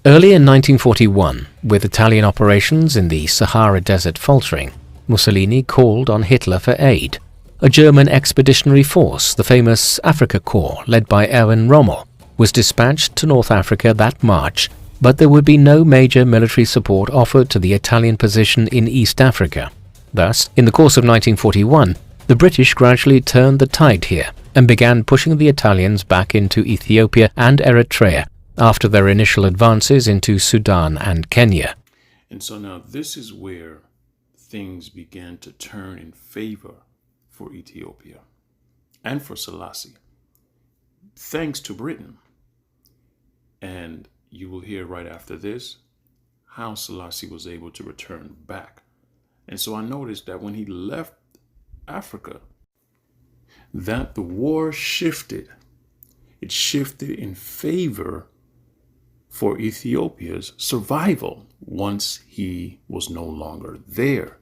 Early in 1941, with Italian operations in the Sahara Desert faltering, Mussolini called on Hitler for aid. A German expeditionary force, the famous Afrika Korps, led by Erwin Rommel, was dispatched to North Africa that March, but there would be no major military support offered to the Italian position in East Africa. Thus, in the course of 1941, the British gradually turned the tide here and began pushing the Italians back into Ethiopia and Eritrea after their initial advances into Sudan and Kenya. And so now this is where things began to turn in favor for Ethiopia and for Selassie, thanks to Britain. And you will hear right after this how Selassie was able to return back. And so I noticed that when he left Africa, that the war shifted. It shifted in favor for Ethiopia's survival once he was no longer there.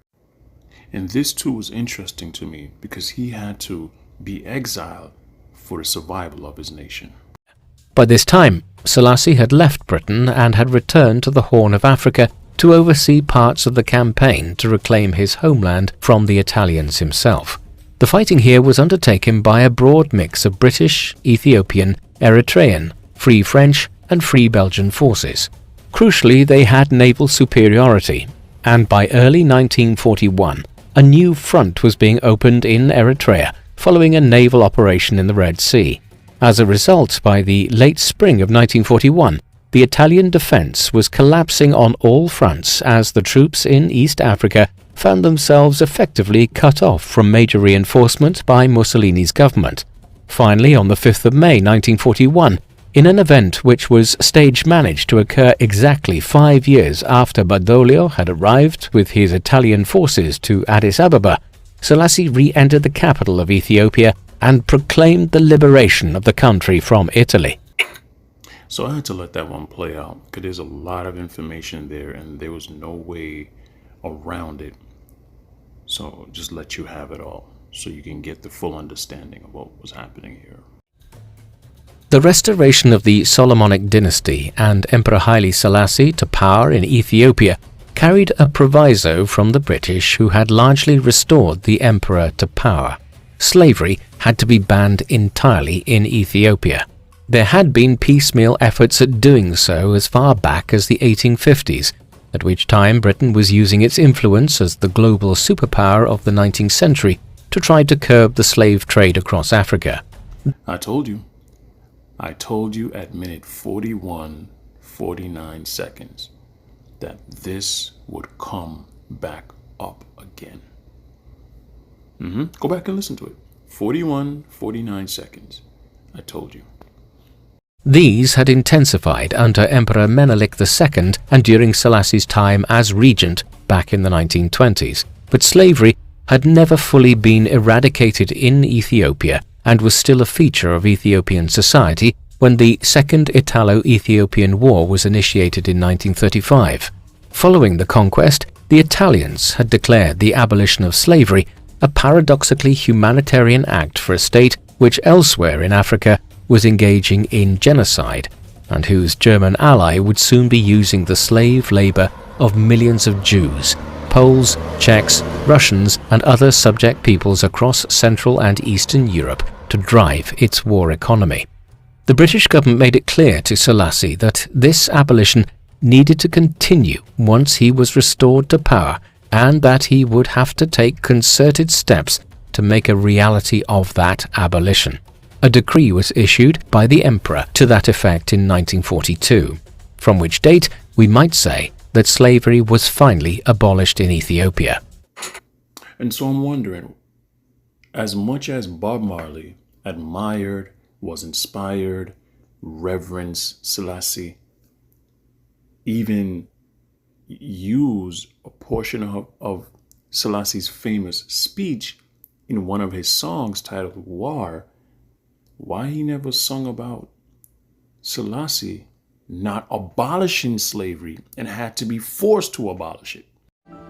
And this too was interesting to me because he had to be exiled for the survival of his nation. By this time, Selassie had left Britain and had returned to the Horn of Africa to oversee parts of the campaign to reclaim his homeland from the Italians himself. The fighting here was undertaken by a broad mix of British, Ethiopian, Eritrean, Free French and Free Belgian forces. Crucially, they had naval superiority, and by early 1941, a new front was being opened in Eritrea following a naval operation in the Red Sea. As a result, by the late spring of 1941, the Italian defense was collapsing on all fronts as the troops in East Africa found themselves effectively cut off from major reinforcement by Mussolini's government. Finally, on the 5th of May 1941, in an event which was stage-managed to occur exactly 5 years after Badoglio had arrived with his Italian forces to Addis Ababa, Selassie re-entered the capital of Ethiopia and proclaimed the liberation of the country from Italy. So I had to let that one play out because there's a lot of information there and there was no way around it. So just let you have it all so you can get the full understanding of what was happening here. The restoration of the Solomonic dynasty and Emperor Haile Selassie to power in Ethiopia carried a proviso from the British, who had largely restored the emperor to power. Slavery had to be banned entirely in Ethiopia. There had been piecemeal efforts at doing so as far back as the 1850s, at which time Britain was using its influence as the global superpower of the 19th century to try to curb the slave trade across Africa. I told you at minute 41:49 seconds that this would come back up again. Go back and listen to it. 41:49 seconds. I told you. These had intensified under Emperor Menelik II and during Selassie's time as regent back in the 1920s, but slavery had never fully been eradicated in Ethiopia and was still a feature of Ethiopian society when the Second Italo-Ethiopian War was initiated in 1935. Following the conquest, the Italians had declared the abolition of slavery a paradoxically humanitarian act for a state which elsewhere in Africa was engaging in genocide, and whose German ally would soon be using the slave labor of millions of Jews, Poles, Czechs, Russians, and other subject peoples across Central and Eastern Europe to drive its war economy. The British government made it clear to Selassie that this abolition needed to continue once he was restored to power, and that he would have to take concerted steps to make a reality of that abolition. A decree was issued by the emperor to that effect in 1942, from which date we might say that slavery was finally abolished in Ethiopia. And so I'm wondering, as much as Bob Marley admired, was inspired, reverenced Selassie, even used a portion of Selassie's famous speech in one of his songs titled War, why he never sung about Selassie not abolishing slavery and had to be forced to abolish it?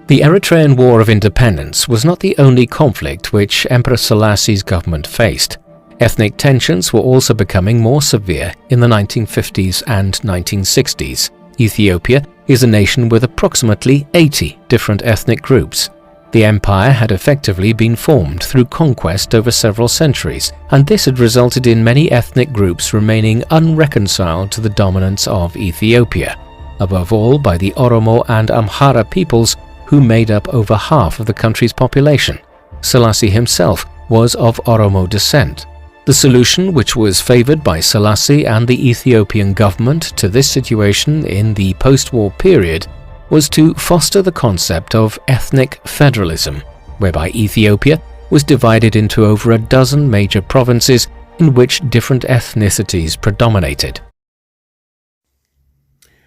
The Eritrean War of Independence was not the only conflict which Emperor Selassie's government faced. Ethnic tensions were also becoming more severe in the 1950s and 1960s. Ethiopia is a nation with approximately 80 different ethnic groups. The empire had effectively been formed through conquest over several centuries, and this had resulted in many ethnic groups remaining unreconciled to the dominance of Ethiopia, above all by the Oromo and Amhara peoples, who made up over half of the country's population. Selassie himself was of Oromo descent. The solution, which was favored by Selassie and the Ethiopian government to this situation in the post-war period, was to foster the concept of ethnic federalism, whereby Ethiopia was divided into over a dozen major provinces in which different ethnicities predominated.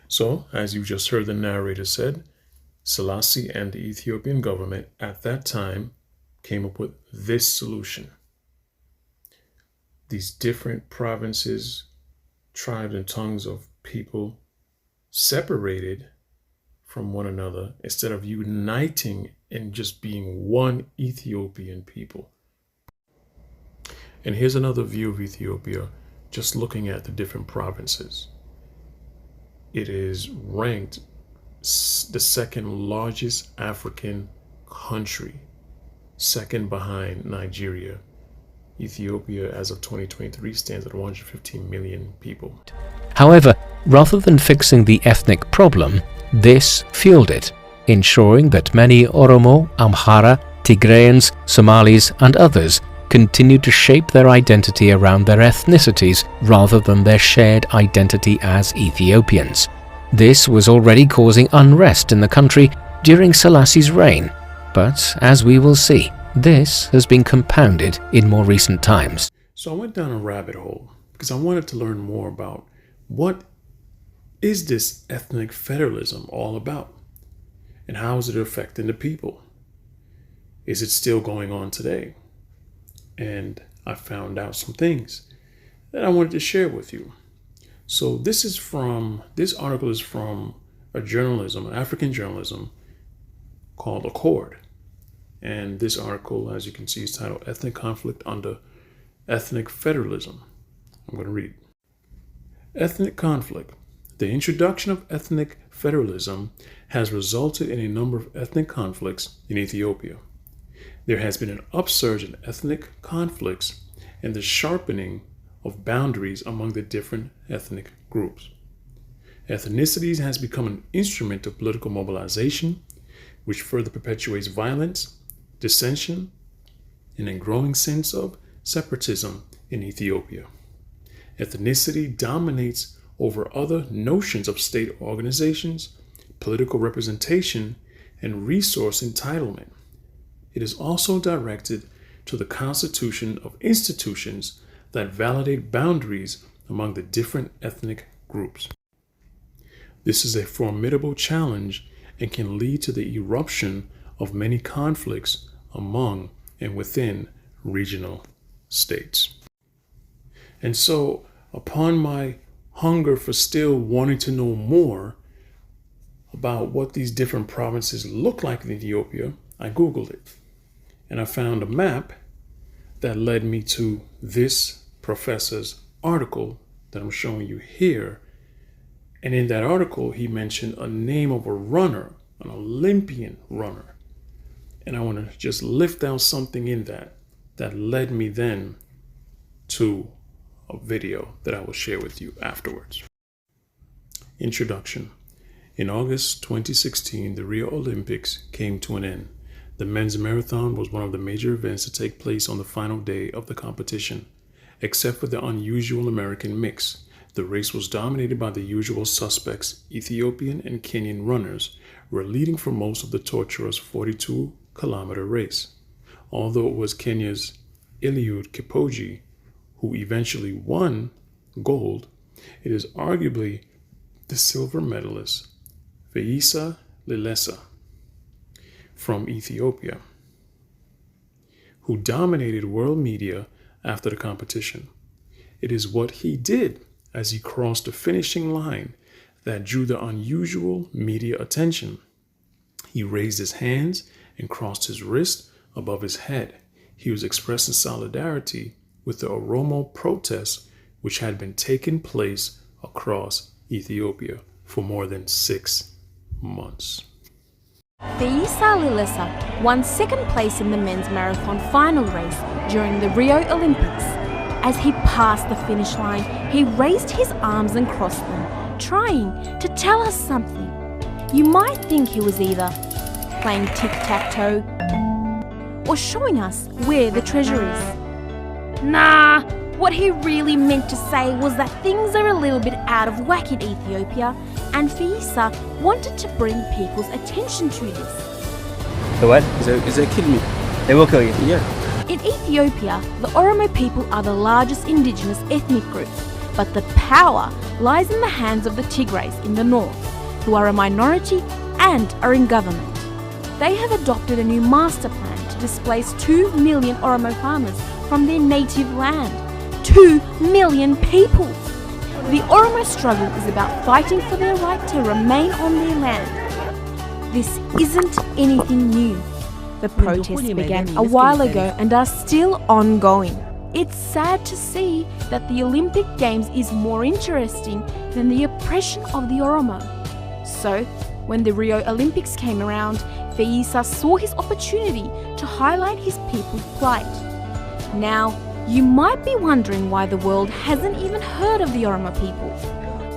So, as you just heard the narrator said, Selassie and the Ethiopian government at that time came up with this solution. These different provinces, tribes, and tongues of people separated from one another instead of uniting and just being one Ethiopian people. And here's another view of Ethiopia, just looking at the different provinces. It is ranked the second largest African country, second behind Nigeria. Ethiopia, as of 2023, stands at 115 million people. However, rather than fixing the ethnic problem, this fueled it, ensuring that many Oromo, Amhara, Tigrayans, Somalis, and others continued to shape their identity around their ethnicities rather than their shared identity as Ethiopians. This was already causing unrest in the country during Selassie's reign, But, as we will see, this has been compounded in more recent times. So I went down a rabbit hole because I wanted to learn more about what is this ethnic federalism all about, and how is it affecting the people? Is it still going on today? And I found out some things that I wanted to share with you. So this article is from African journalism called Accord. And this article, as you can see, is titled Ethnic Conflict Under Ethnic Federalism. I'm going to read. Ethnic conflict. The introduction of ethnic federalism has resulted in a number of ethnic conflicts in Ethiopia. There has been an upsurge in ethnic conflicts and the sharpening of boundaries among the different ethnic groups. Ethnicities has become an instrument of political mobilization, which further perpetuates violence, dissension, and a growing sense of separatism in Ethiopia. Ethnicity dominates over other notions of state organizations, political representation, and resource entitlement. It is also directed to the constitution of institutions that validate boundaries among the different ethnic groups. This is a formidable challenge and can lead to the eruption of many conflicts among and within regional states. And so, upon my hunger for still wanting to know more about what these different provinces look like in Ethiopia, I Googled it. And I found a map that led me to this professor's article that I'm showing you here. And in that article, he mentioned a name of a runner, an Olympian runner. And I want to just lift out something in that led me then to a video that I will share with you afterwards. Introduction. In August 2016, the Rio Olympics came to an end. The men's marathon was one of the major events to take place on the final day of the competition. Except for the unusual American mix, the race was dominated by the usual suspects. Ethiopian and Kenyan runners were leading for most of the tortuous 42-kilometer race. Although it was Kenya's Eliud Kipchoge who eventually won gold, it is arguably the silver medalist Feyisa Lilesa from Ethiopia who dominated world media after the competition. It is what he did as he crossed the finishing line that drew the unusual media attention. He raised his hands and crossed his wrist above his head. He was expressing solidarity with the Oromo protests which had been taking place across Ethiopia for more than 6 months. Feyisa Lilesa won second place in the men's marathon final race during the Rio Olympics. As he passed the finish line, he raised his arms and crossed them, trying to tell us something. You might think he was either playing tic-tac-toe or showing us where the treasure is. Nah, what he really meant to say was that things are a little bit out of whack in Ethiopia, and Feyisa wanted to bring people's attention to this. The what? Is they kill me? They will kill you? Yeah. In Ethiopia, the Oromo people are the largest indigenous ethnic group, but the power lies in the hands of the Tigrays in the north, who are a minority and are in government. They have adopted a new master plan to displace 2 million Oromo farmers from their native land. 2 million people! The Oromo struggle is about fighting for their right to remain on their land. This isn't anything new. The protests began a while ago and are still ongoing. It's sad to see that the Olympic Games is more interesting than the oppression of the Oromo. So, when the Rio Olympics came around, Feyisa saw his opportunity to highlight his people's plight. Now, you might be wondering why the world hasn't even heard of the Oromo people.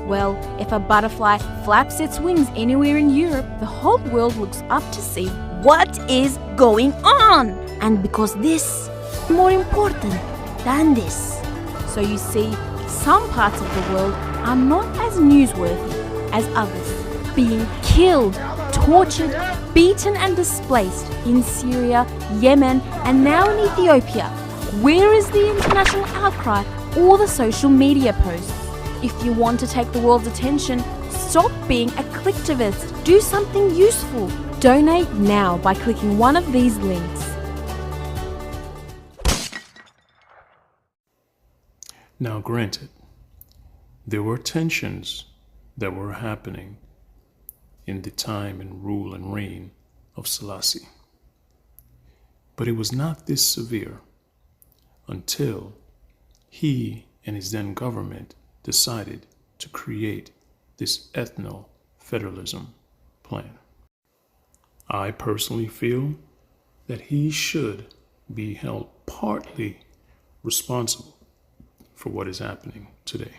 Well, if a butterfly flaps its wings anywhere in Europe, the whole world looks up to see what is going on. And because this is more important than this. So you see, some parts of the world are not as newsworthy as others. Being killed, tortured, beaten and displaced in Syria, Yemen and now in Ethiopia. Where is the international outcry or the social media posts? If you want to take the world's attention, stop being a clicktivist. Do something useful. Donate now by clicking one of these links. Now, granted, there were tensions that were happening in the time and rule and reign of Selassie. But it was not this severe until he and his then government decided to create this ethno-federalism plan. I personally feel that he should be held partly responsible for what is happening today.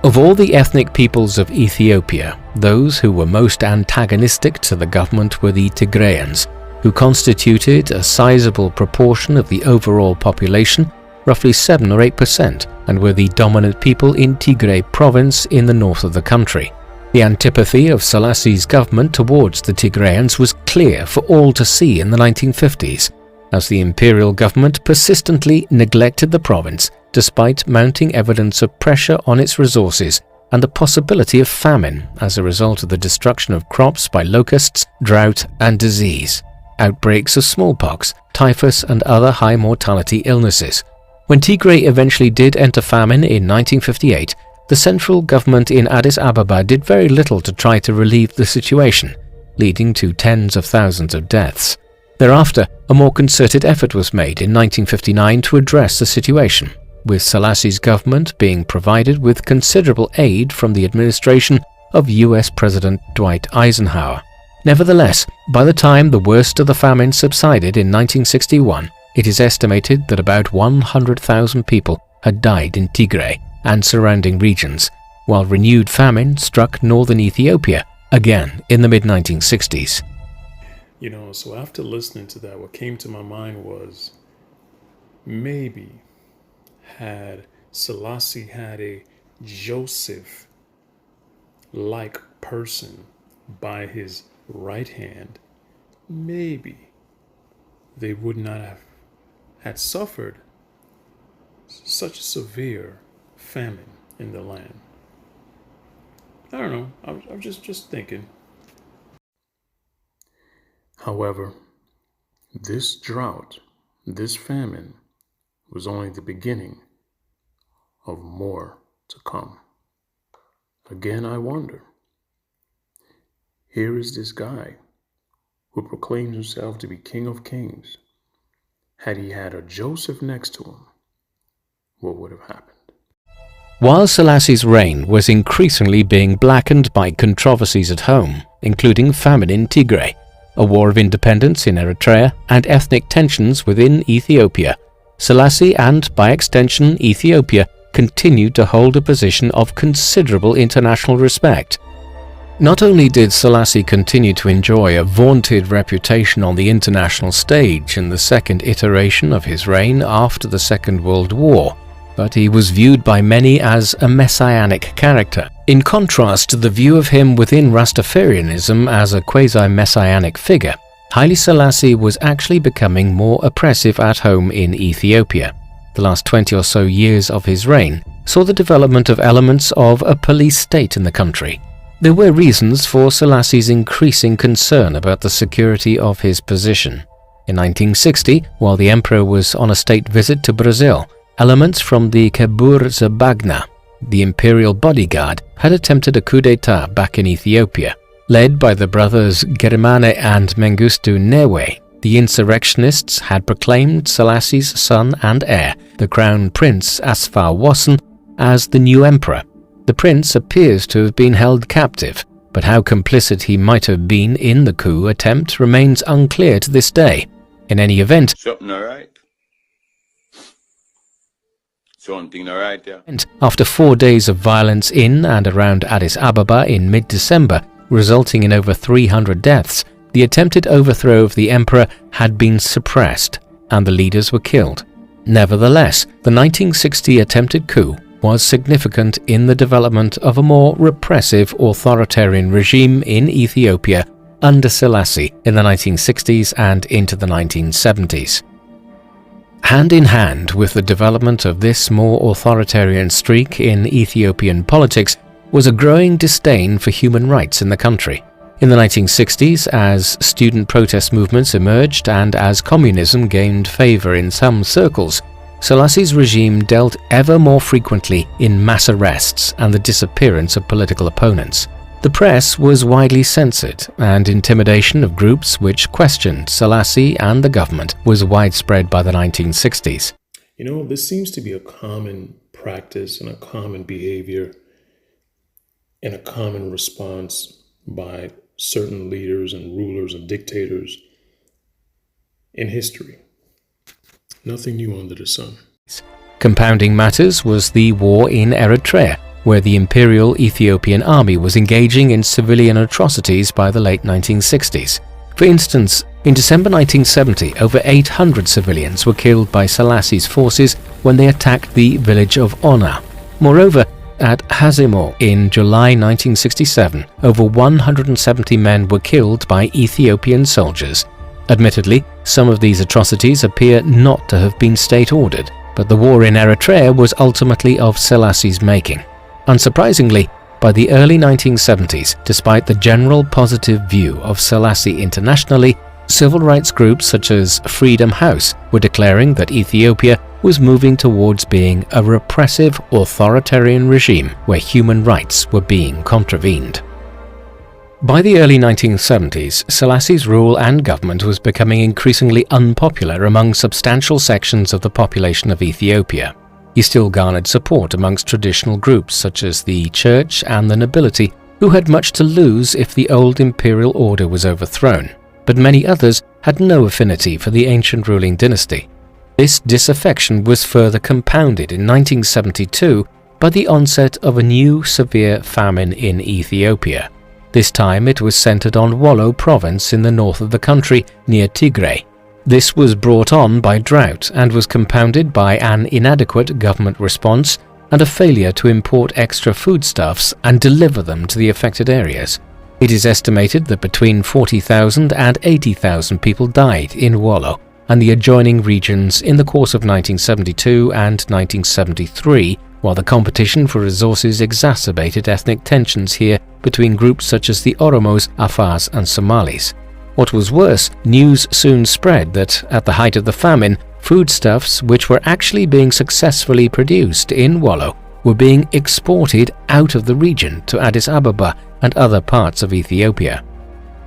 Of all the ethnic peoples of Ethiopia, those who were most antagonistic to the government were the Tigrayans, who constituted a sizable proportion of the overall population, roughly 7 or 8%, and were the dominant people in Tigray province in the north of the country. The antipathy of Selassie's government towards the Tigrayans was clear for all to see in the 1950s, as the imperial government persistently neglected the province despite mounting evidence of pressure on its resources and the possibility of famine as a result of the destruction of crops by locusts, drought and disease, outbreaks of smallpox, typhus and other high mortality illnesses. When Tigray eventually did enter famine in 1958, the central government in Addis Ababa did very little to try to relieve the situation, leading to tens of thousands of deaths. Thereafter, a more concerted effort was made in 1959 to address the situation, with Selassie's government being provided with considerable aid from the administration of US President Dwight Eisenhower. Nevertheless, by the time the worst of the famine subsided in 1961, it is estimated that about 100,000 people had died in Tigray and surrounding regions, while renewed famine struck northern Ethiopia again in the mid-1960s. You know, so after listening to that, what came to my mind was maybe had Selassie had a Joseph-like person by his right hand, maybe they would not have had suffered such a severe famine in the land. I don't know. I'm just thinking. However, this drought, this famine, was only the beginning of more to come. Again, I wonder. Here is this guy who proclaims himself to be King of Kings. Had he had a Joseph next to him, what would have happened? While Selassie's reign was increasingly being blackened by controversies at home, including famine in Tigray, a war of independence in Eritrea, and ethnic tensions within Ethiopia, Selassie and, by extension, Ethiopia continued to hold a position of considerable international respect. Not only did Selassie continue to enjoy a vaunted reputation on the international stage in the second iteration of his reign after the Second World War, but he was viewed by many as a messianic character, in contrast to the view of him within Rastafarianism as a quasi-messianic figure. Haile Selassie was actually becoming more oppressive at home in Ethiopia. The last 20 or so years of his reign saw the development of elements of a police state in the country. There were reasons for Selassie's increasing concern about the security of his position. In 1960, while the emperor was on a state visit to Brazil, elements from the Kebur Zabagna, the imperial bodyguard, had attempted a coup d'etat back in Ethiopia. Led by the brothers Gerimane and Mengistu Newe, the insurrectionists had proclaimed Selassie's son and heir, the Crown Prince Asfar Wasson, as the new emperor. The prince appears to have been held captive, but how complicit he might have been in the coup attempt remains unclear to this day. In any event, something alright. Something alright, yeah. After 4 days of violence in and around Addis Ababa in mid-December, resulting in over 300 deaths, the attempted overthrow of the emperor had been suppressed, and the leaders were killed. Nevertheless, the 1960 attempted coup was significant in the development of a more repressive authoritarian regime in Ethiopia under Selassie in the 1960s and into the 1970s. Hand in hand with the development of this more authoritarian streak in Ethiopian politics was a growing disdain for human rights in the country. In the 1960s, as student protest movements emerged and as communism gained favor in some circles, Selassie's regime dealt ever more frequently in mass arrests and the disappearance of political opponents. The press was widely censored, and intimidation of groups which questioned Selassie and the government was widespread by the 1960s. You know, this seems to be a common practice and a common behavior and a common response by certain leaders and rulers and dictators in history. Nothing new under the sun. Compounding matters was the war in Eritrea, where the Imperial Ethiopian Army was engaging in civilian atrocities by the late 1960s. For instance, in December 1970, over 800 civilians were killed by Selassie's forces when they attacked the village of Ona. Moreover, at Hazemo in July 1967, over 170 men were killed by Ethiopian soldiers. Admittedly, some of these atrocities appear not to have been state-ordered, but the war in Eritrea was ultimately of Selassie's making. Unsurprisingly, by the early 1970s, despite the general positive view of Selassie internationally, civil rights groups such as Freedom House were declaring that Ethiopia was moving towards being a repressive, authoritarian regime where human rights were being contravened. By the early 1970s, Selassie's rule and government was becoming increasingly unpopular among substantial sections of the population of Ethiopia. He still garnered support amongst traditional groups such as the church and the nobility, who had much to lose if the old imperial order was overthrown, but many others had no affinity for the ancient ruling dynasty. This disaffection was further compounded in 1972 by the onset of a new severe famine in Ethiopia. This time it was centered on Wollo province in the north of the country near Tigray. This was brought on by drought and was compounded by an inadequate government response and a failure to import extra foodstuffs and deliver them to the affected areas. It is estimated that between 40,000 and 80,000 people died in Wollo and the adjoining regions in the course of 1972 and 1973, while the competition for resources exacerbated ethnic tensions here between groups such as the Oromos, Afars and Somalis. What was worse, news soon spread that, at the height of the famine, foodstuffs which were actually being successfully produced in Wollo were being exported out of the region to Addis Ababa and other parts of Ethiopia.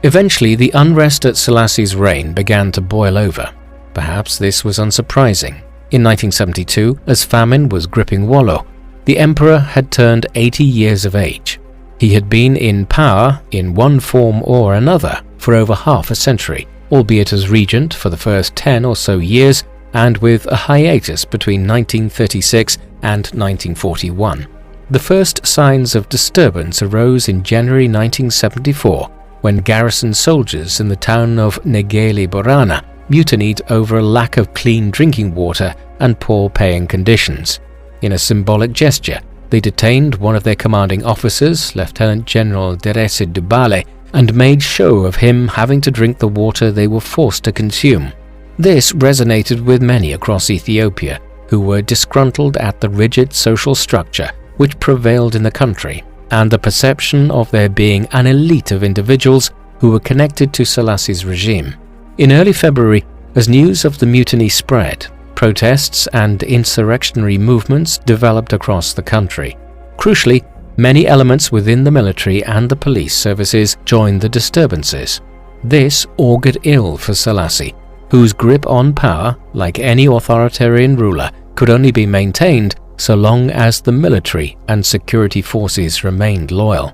Eventually, the unrest at Selassie's reign began to boil over. Perhaps this was unsurprising. In 1972, as famine was gripping Wollo, the emperor had turned 80 years of age. He had been in power, in one form or another, for over half a century, albeit as regent for the first 10 or so years and with a hiatus between 1936 and 1941. The first signs of disturbance arose in January 1974 when garrison soldiers in the town of Negeli Borana mutinied over a lack of clean drinking water and poor paying conditions. In a symbolic gesture, they detained one of their commanding officers, Lieutenant General Derese Dubale, and made show of him having to drink the water they were forced to consume. This resonated with many across Ethiopia, who were disgruntled at the rigid social structure which prevailed in the country, and the perception of there being an elite of individuals who were connected to Selassie's regime. In early February, as news of the mutiny spread, protests and insurrectionary movements developed across the country. Crucially, many elements within the military and the police services joined the disturbances. This augured ill for Selassie, whose grip on power, like any authoritarian ruler, could only be maintained so long as the military and security forces remained loyal.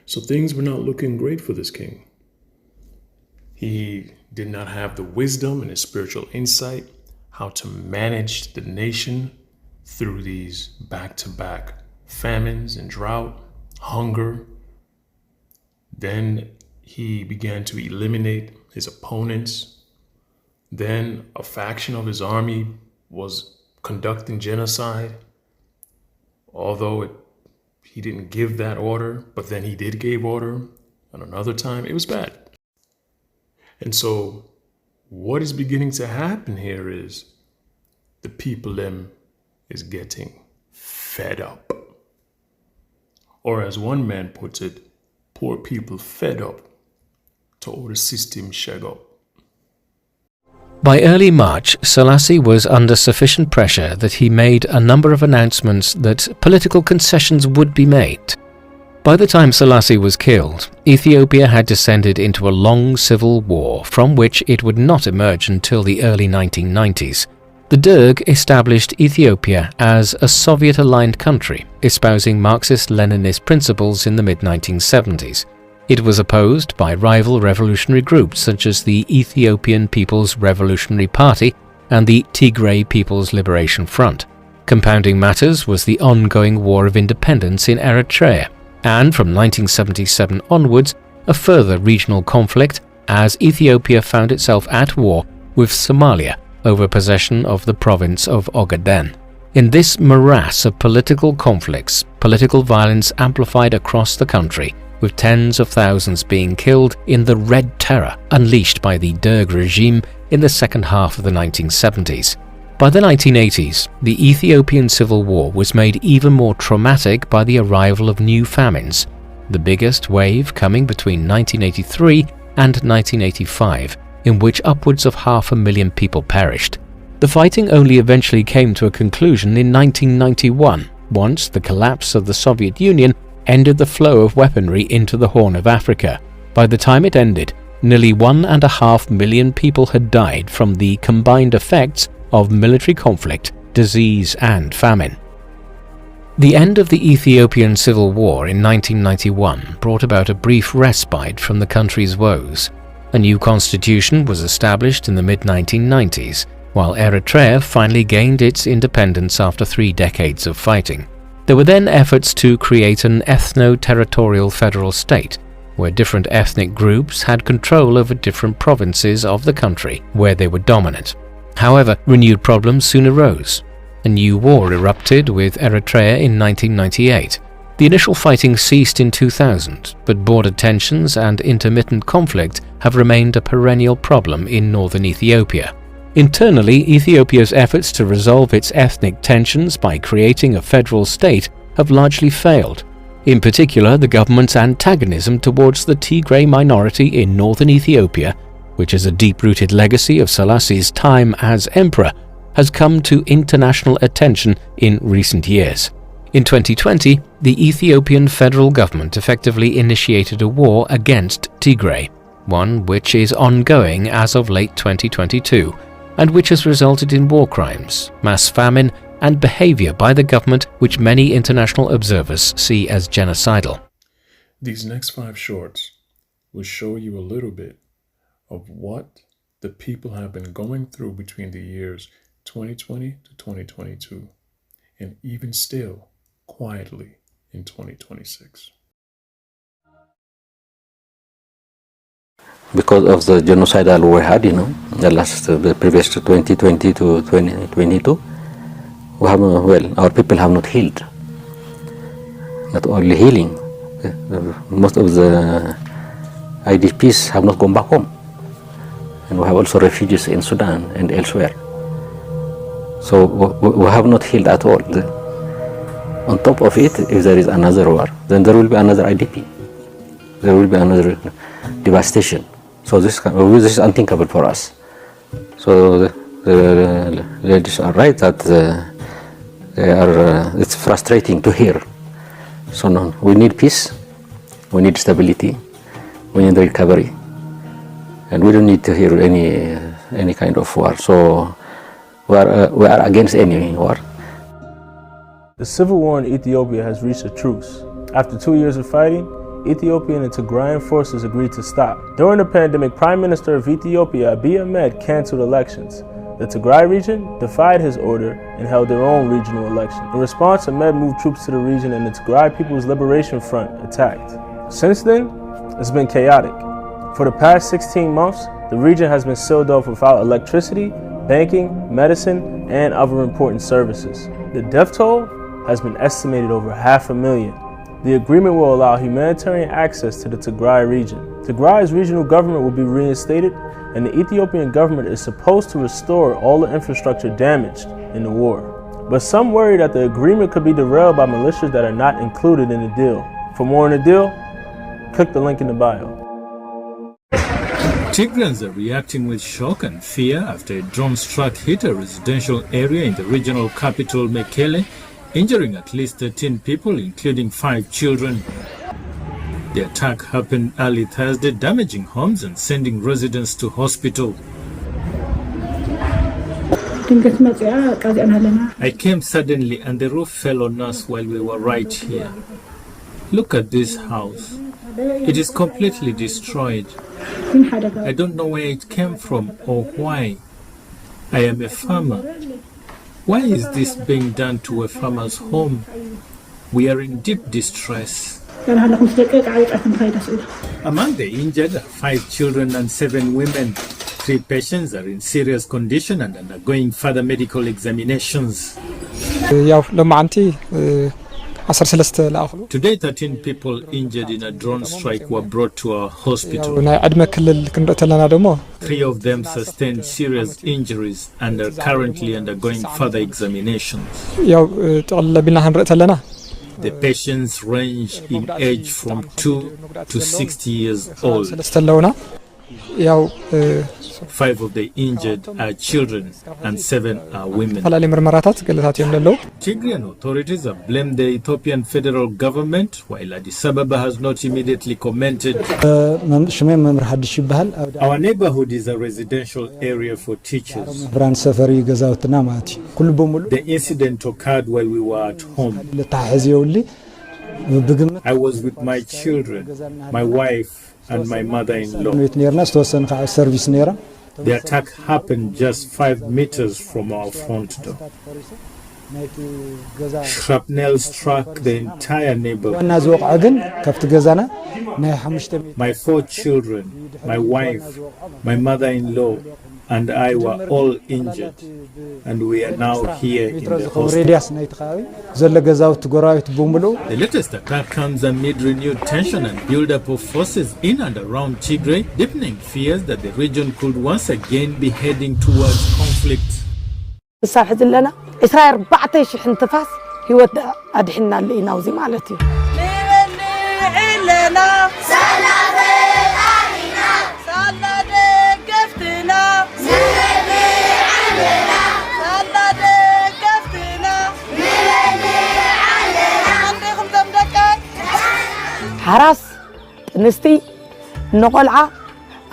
So things were not looking great for this king. He did not have the wisdom and his spiritual insight how to manage the nation through these back-to-back famines and drought, hunger. Then he began to eliminate his opponents. Then a faction of his army was conducting genocide, although he didn't give that order, but then he did give order. and another time it was bad. And so what is beginning to happen here is the people them is getting fed up. Or as one man puts it, poor people fed up to all the system shake up. By early March, Selassie was under sufficient pressure that he made a number of announcements that political concessions would be made. By the time Selassie was killed, Ethiopia had descended into a long civil war from which it would not emerge until the early 1990s. The Derg established Ethiopia as a Soviet-aligned country, espousing Marxist-Leninist principles in the mid-1970s. It was opposed by rival revolutionary groups such as the Ethiopian People's Revolutionary Party and the Tigray People's Liberation Front. Compounding matters was the ongoing War of Independence in Eritrea, and from 1977 onwards, a further regional conflict as Ethiopia found itself at war with Somalia over possession of the province of Ogaden. In this morass of political conflicts, political violence amplified across the country, with tens of thousands being killed in the Red Terror unleashed by the Derg regime in the second half of the 1970s. By the 1980s, the Ethiopian Civil War was made even more traumatic by the arrival of new famines, the biggest wave coming between 1983 and 1985, in which upwards of 500,000 people perished. The fighting only eventually came to a conclusion in 1991, once the collapse of the Soviet Union ended the flow of weaponry into the Horn of Africa. By the time it ended, nearly 1.5 million people had died from the combined effects of military conflict, disease and famine. The end of the Ethiopian Civil War in 1991 brought about a brief respite from the country's woes. A new constitution was established in the mid-1990s, while Eritrea finally gained its independence after 3 decades of fighting. There were then efforts to create an ethno-territorial federal state, where different ethnic groups had control over different provinces of the country where they were dominant. However, renewed problems soon arose. A new war erupted with Eritrea in 1998. The initial fighting ceased in 2000, but border tensions and intermittent conflict have remained a perennial problem in northern Ethiopia. Internally, Ethiopia's efforts to resolve its ethnic tensions by creating a federal state have largely failed. In particular, the government's antagonism towards the Tigray minority in northern Ethiopia, which is a deep-rooted legacy of Selassie's time as emperor, has come to international attention in recent years. In 2020, the Ethiopian federal government effectively initiated a war against Tigray, one which is ongoing as of late 2022, and which has resulted in war crimes, mass famine, and behavior by the government which many international observers see as genocidal. These next 5 shorts will show you a little bit of what the people have been going through between the years 2020 to 2022, and even still, quietly, in 2026. Because of the genocidal war we had, the previous 2020 to 2022, our people have not healed. Not only healing, most of the IDPs have not gone back home. And we have also refugees in Sudan and elsewhere. So we have not healed at all. On top of it, if there is another war, then there will be another IDP. There will be another devastation. So this is unthinkable for us. So the ladies are right that it's frustrating to hear. So no, we need peace, we need stability, we need recovery, and we don't need to hear any kind of war. So we are against any war. The civil war in Ethiopia has reached a truce. After 2 years of fighting, Ethiopian and Tigrayan forces agreed to stop. During the pandemic, Prime Minister of Ethiopia, Abiy Ahmed, canceled elections. The Tigray region defied his order and held their own regional election. In response, Ahmed moved troops to the region and the Tigray People's Liberation Front attacked. Since then, it's been chaotic. For the past 16 months, the region has been sealed off without electricity, banking, medicine, and other important services. The death toll has been estimated over 500,000. The agreement will allow humanitarian access to the Tigray region. Tigray's regional government will be reinstated, and the Ethiopian government is supposed to restore all the infrastructure damaged in the war. But some worry that the agreement could be derailed by militias that are not included in the deal. For more on the deal, click the link in the bio. Tigrayans are reacting with shock and fear after a drone strike hit a residential area in the regional capital Mekele, injuring at least 13 people, including 5 children. The attack happened early Thursday, damaging homes and sending residents to hospital. I came suddenly and the roof fell on us while we were right here. Look at this house. It is completely destroyed. I don't know where it came from or why. I am a farmer. Why is this being done to a farmer's home? We are in deep distress. Among the injured are 5 children and 7 women. 3 patients are in serious condition and undergoing further medical examinations. Today, 13 people injured in a drone strike were brought to our hospital. 3 of them sustained serious injuries and are currently undergoing further examinations. The patients range in age from 2 to 60 years old. 5 of the injured are children and 7 are women. Tigrayan authorities have blamed the Ethiopian federal government, while Addis Ababa has not immediately commented. Our neighborhood is a residential area for teachers. The incident occurred while we were at home. I was with my children, my wife, and my mother-in-law. The attack happened just 5 meters from our front door. Shrapnel struck the entire neighborhood. My 4 children, my wife, my mother-in-law, and I were all injured, and we are now here in the hospital. The latest attack comes amid renewed tension and build-up of forces in and around Tigray, deepening fears that the region could once again be heading towards conflict. حراس نستي نقلعة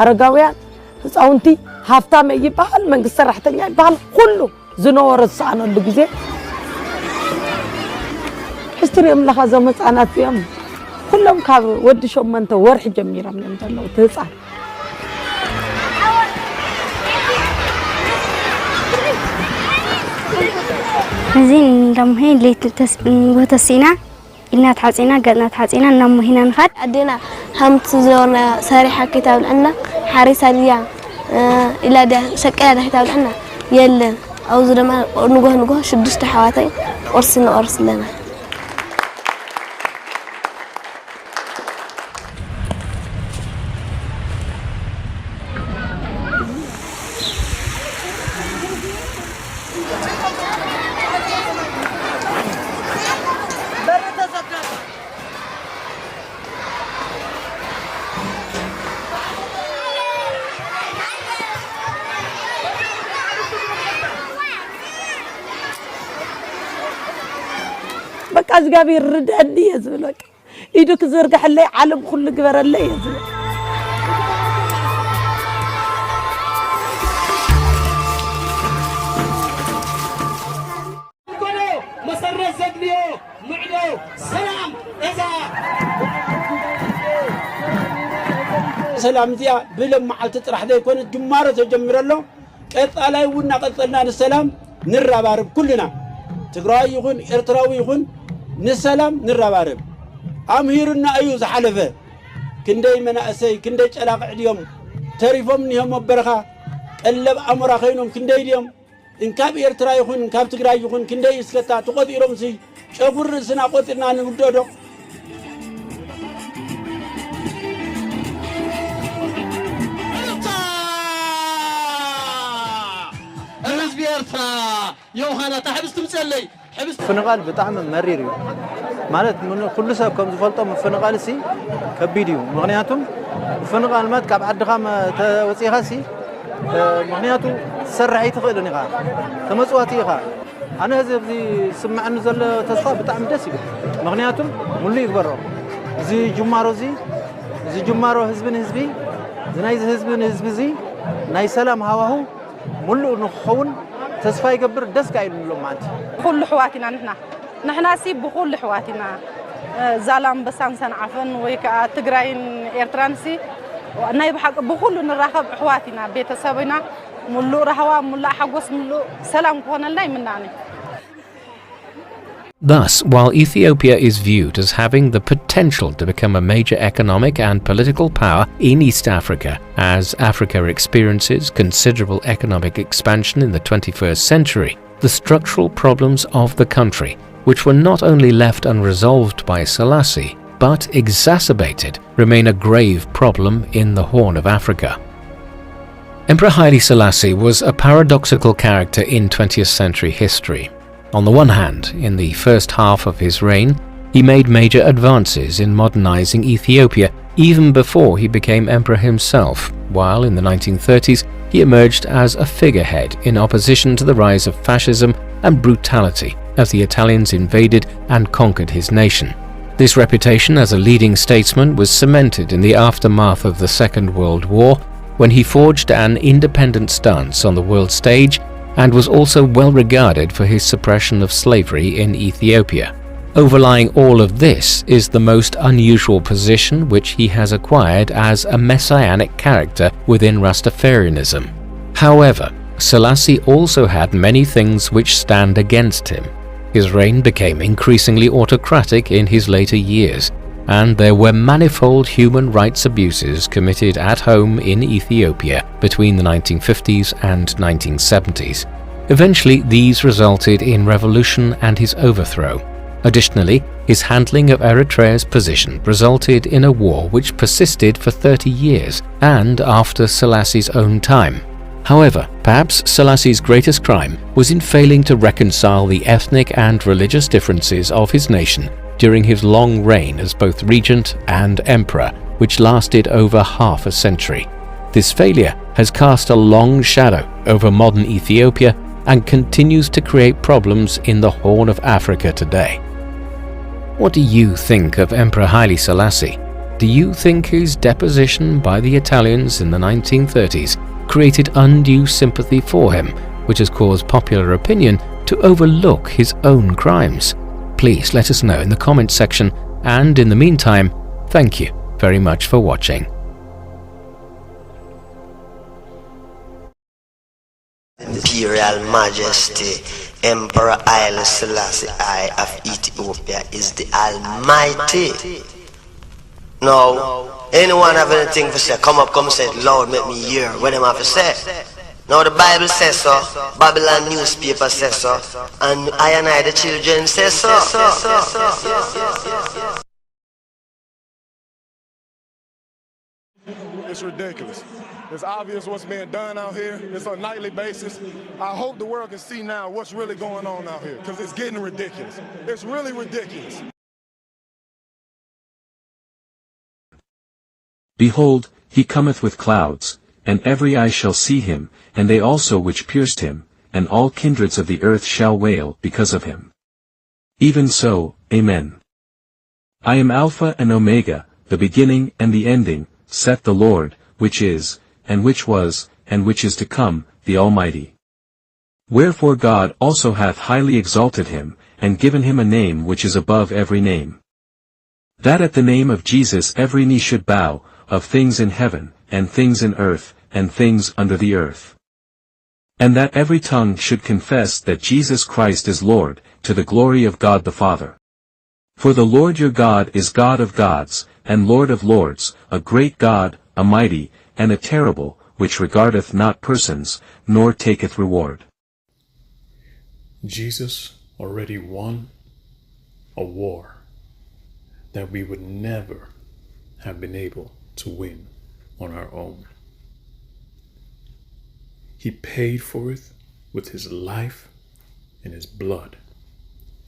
أرجويا صاونتي هافتام يبال من قصة رحتني يبال كله زنور الصانع اللي حستري أم لها زمت أنا فيهم كلهم كابو ودي شو من تورح جميرة من الله وتسعى زين لمهين وتسينا إلنا تحسينا قدنا تحسينا نمو هنا نخد أدينا هم تزورنا سارحة كتاب لنا حارسة ليا إلى ده شكلها ده كتاب لنا يلا أو زلمة نجوه شدست حواتي أرسلنا أزقابي الرد أدي يزبلك إيدك زرق حلي عالم كل قبر اللي يزبلك مسرة زقليو معدو سلام إذا سلام ديا بلم معلت تطرح ده يكون جمارة تجمر له قطع يونا قطعنا السلام نربارب كلنا تقرأي يكون إرتراوي يكون نسلام نربارب أمهيرنا أيوز حلفة كندي من أسي كندي علاق اليوم تعرفهم نهم برخا اللب أمر خينهم كندي اليوم إن كاب إرتراوي يكون إن كاب تقرأي يكون كندي إسكتا تقول إيرمسي شافور سنا قطرنا نقدر ፍንቃል ብጣዕሚ መሪር እዩ ማለት ኩሉ ሰብ ከም ዝፈልጦ ፍንቃል ሲ ከቢድ እዩ ምክንያቱም ፍንቃል ማለት ካብ ዓድኻ ተወፂኻ ሲ ምክንያቱ ትሰርሕ ኣይትኽእልን ኢኻ ተመፅዋቲ ኢኻ ኣነ እዚ ስምዐኒ ዘሎ ተስፋ ብጣዕሚ ደስ ይብል ምክንያቱም ሙሉእ ይግበሮ እዚ ጅማሮ ህዝብን ህዝቢ ናይዚ ህዝብን ህዝቢ እዚ ናይ ሰላም ሃዋሁ ሙሉእ ንክኸውን ተስፋ ይገብር ደስ ካ ኢሉሎም ማለት ኩሉ ሕዋቲና ንሕና ሲ ብኩሉ ሕዋቲና ዛላም በሳን ሰንዓፈን ወይ ከዓ ትግራይን ኤርትራን ሲ ናይ ብሓቂ ብኩሉ ንራኸብ ሕዋቲና ቤተሰብና ሙሉእ ረህዋ ሙሉእ ሓጎስ ሙሉእ ሰላም ክኾነልና ይምናኒ Thus, while Ethiopia is viewed as having the potential to become a major economic and political power in East Africa, as Africa experiences considerable economic expansion in the 21st century, the structural problems of the country, which were not only left unresolved by Selassie, but exacerbated, remain a grave problem in the Horn of Africa. Emperor Haile Selassie was a paradoxical character in 20th century history. On the one hand, in the first half of his reign, he made major advances in modernizing Ethiopia even before he became emperor himself, while in the 1930s he emerged as a figurehead in opposition to the rise of fascism and brutality as the Italians invaded and conquered his nation. This reputation as a leading statesman was cemented in the aftermath of the Second World War, when he forged an independent stance on the world stage and was also well regarded for his suppression of slavery in Ethiopia. Overlying all of this is the most unusual position which he has acquired as a messianic character within Rastafarianism. However, Selassie also had many things which stand against him. His reign became increasingly autocratic in his later years, and there were manifold human rights abuses committed at home in Ethiopia between the 1950s and 1970s. Eventually, these resulted in revolution and his overthrow. Additionally, his handling of Eritrea's position resulted in a war which persisted for 30 years and after Selassie's own time. However, perhaps Selassie's greatest crime was in failing to reconcile the ethnic and religious differences of his nation during his long reign as both regent and emperor, which lasted over half a century. This failure has cast a long shadow over modern Ethiopia and continues to create problems in the Horn of Africa today. What do you think of Emperor Haile Selassie? Do you think his deposition by the Italians in the 1930s created undue sympathy for him, which has caused popular opinion to overlook his own crimes? Please let us know in the comment section, and in the meantime, thank you very much for watching. Imperial Majesty Emperor Haile Selassie I of Ethiopia is the Almighty. Now, anyone have anything to say, come up, come say it loud, make me hear what them have to say. Now the Bible says so, Babylon newspaper says so, and I the children say so. It's ridiculous. It's obvious what's being done out here. It's on a nightly basis. I hope the world can see now what's really going on out here, because it's getting ridiculous. It's really ridiculous. Behold, he cometh with clouds, and every eye shall see him, and they also which pierced him, and all kindreds of the earth shall wail because of him. Even so, Amen. I am Alpha and Omega, the beginning and the ending, saith the Lord, which is, and which was, and which is to come, the Almighty. Wherefore God also hath highly exalted him, and given him a name which is above every name. That at the name of Jesus every knee should bow, of things in heaven, and things in earth, and things under the earth. And that every tongue should confess that Jesus Christ is Lord, to the glory of God the Father. For the Lord your God is God of gods, and Lord of lords, a great God, a mighty, and a terrible, which regardeth not persons, nor taketh reward. Jesus already won a war. that we would never have been able to win on our own. He paid for it with his life and his blood.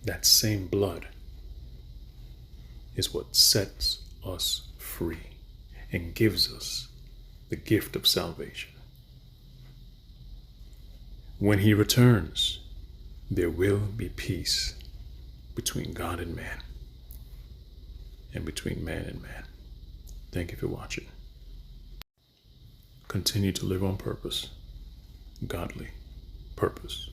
That same blood is what sets us free and gives us the gift of salvation. When he returns, there will be peace between God and man, and between man and man. Thank you for watching. Continue to live on purpose, godly purpose.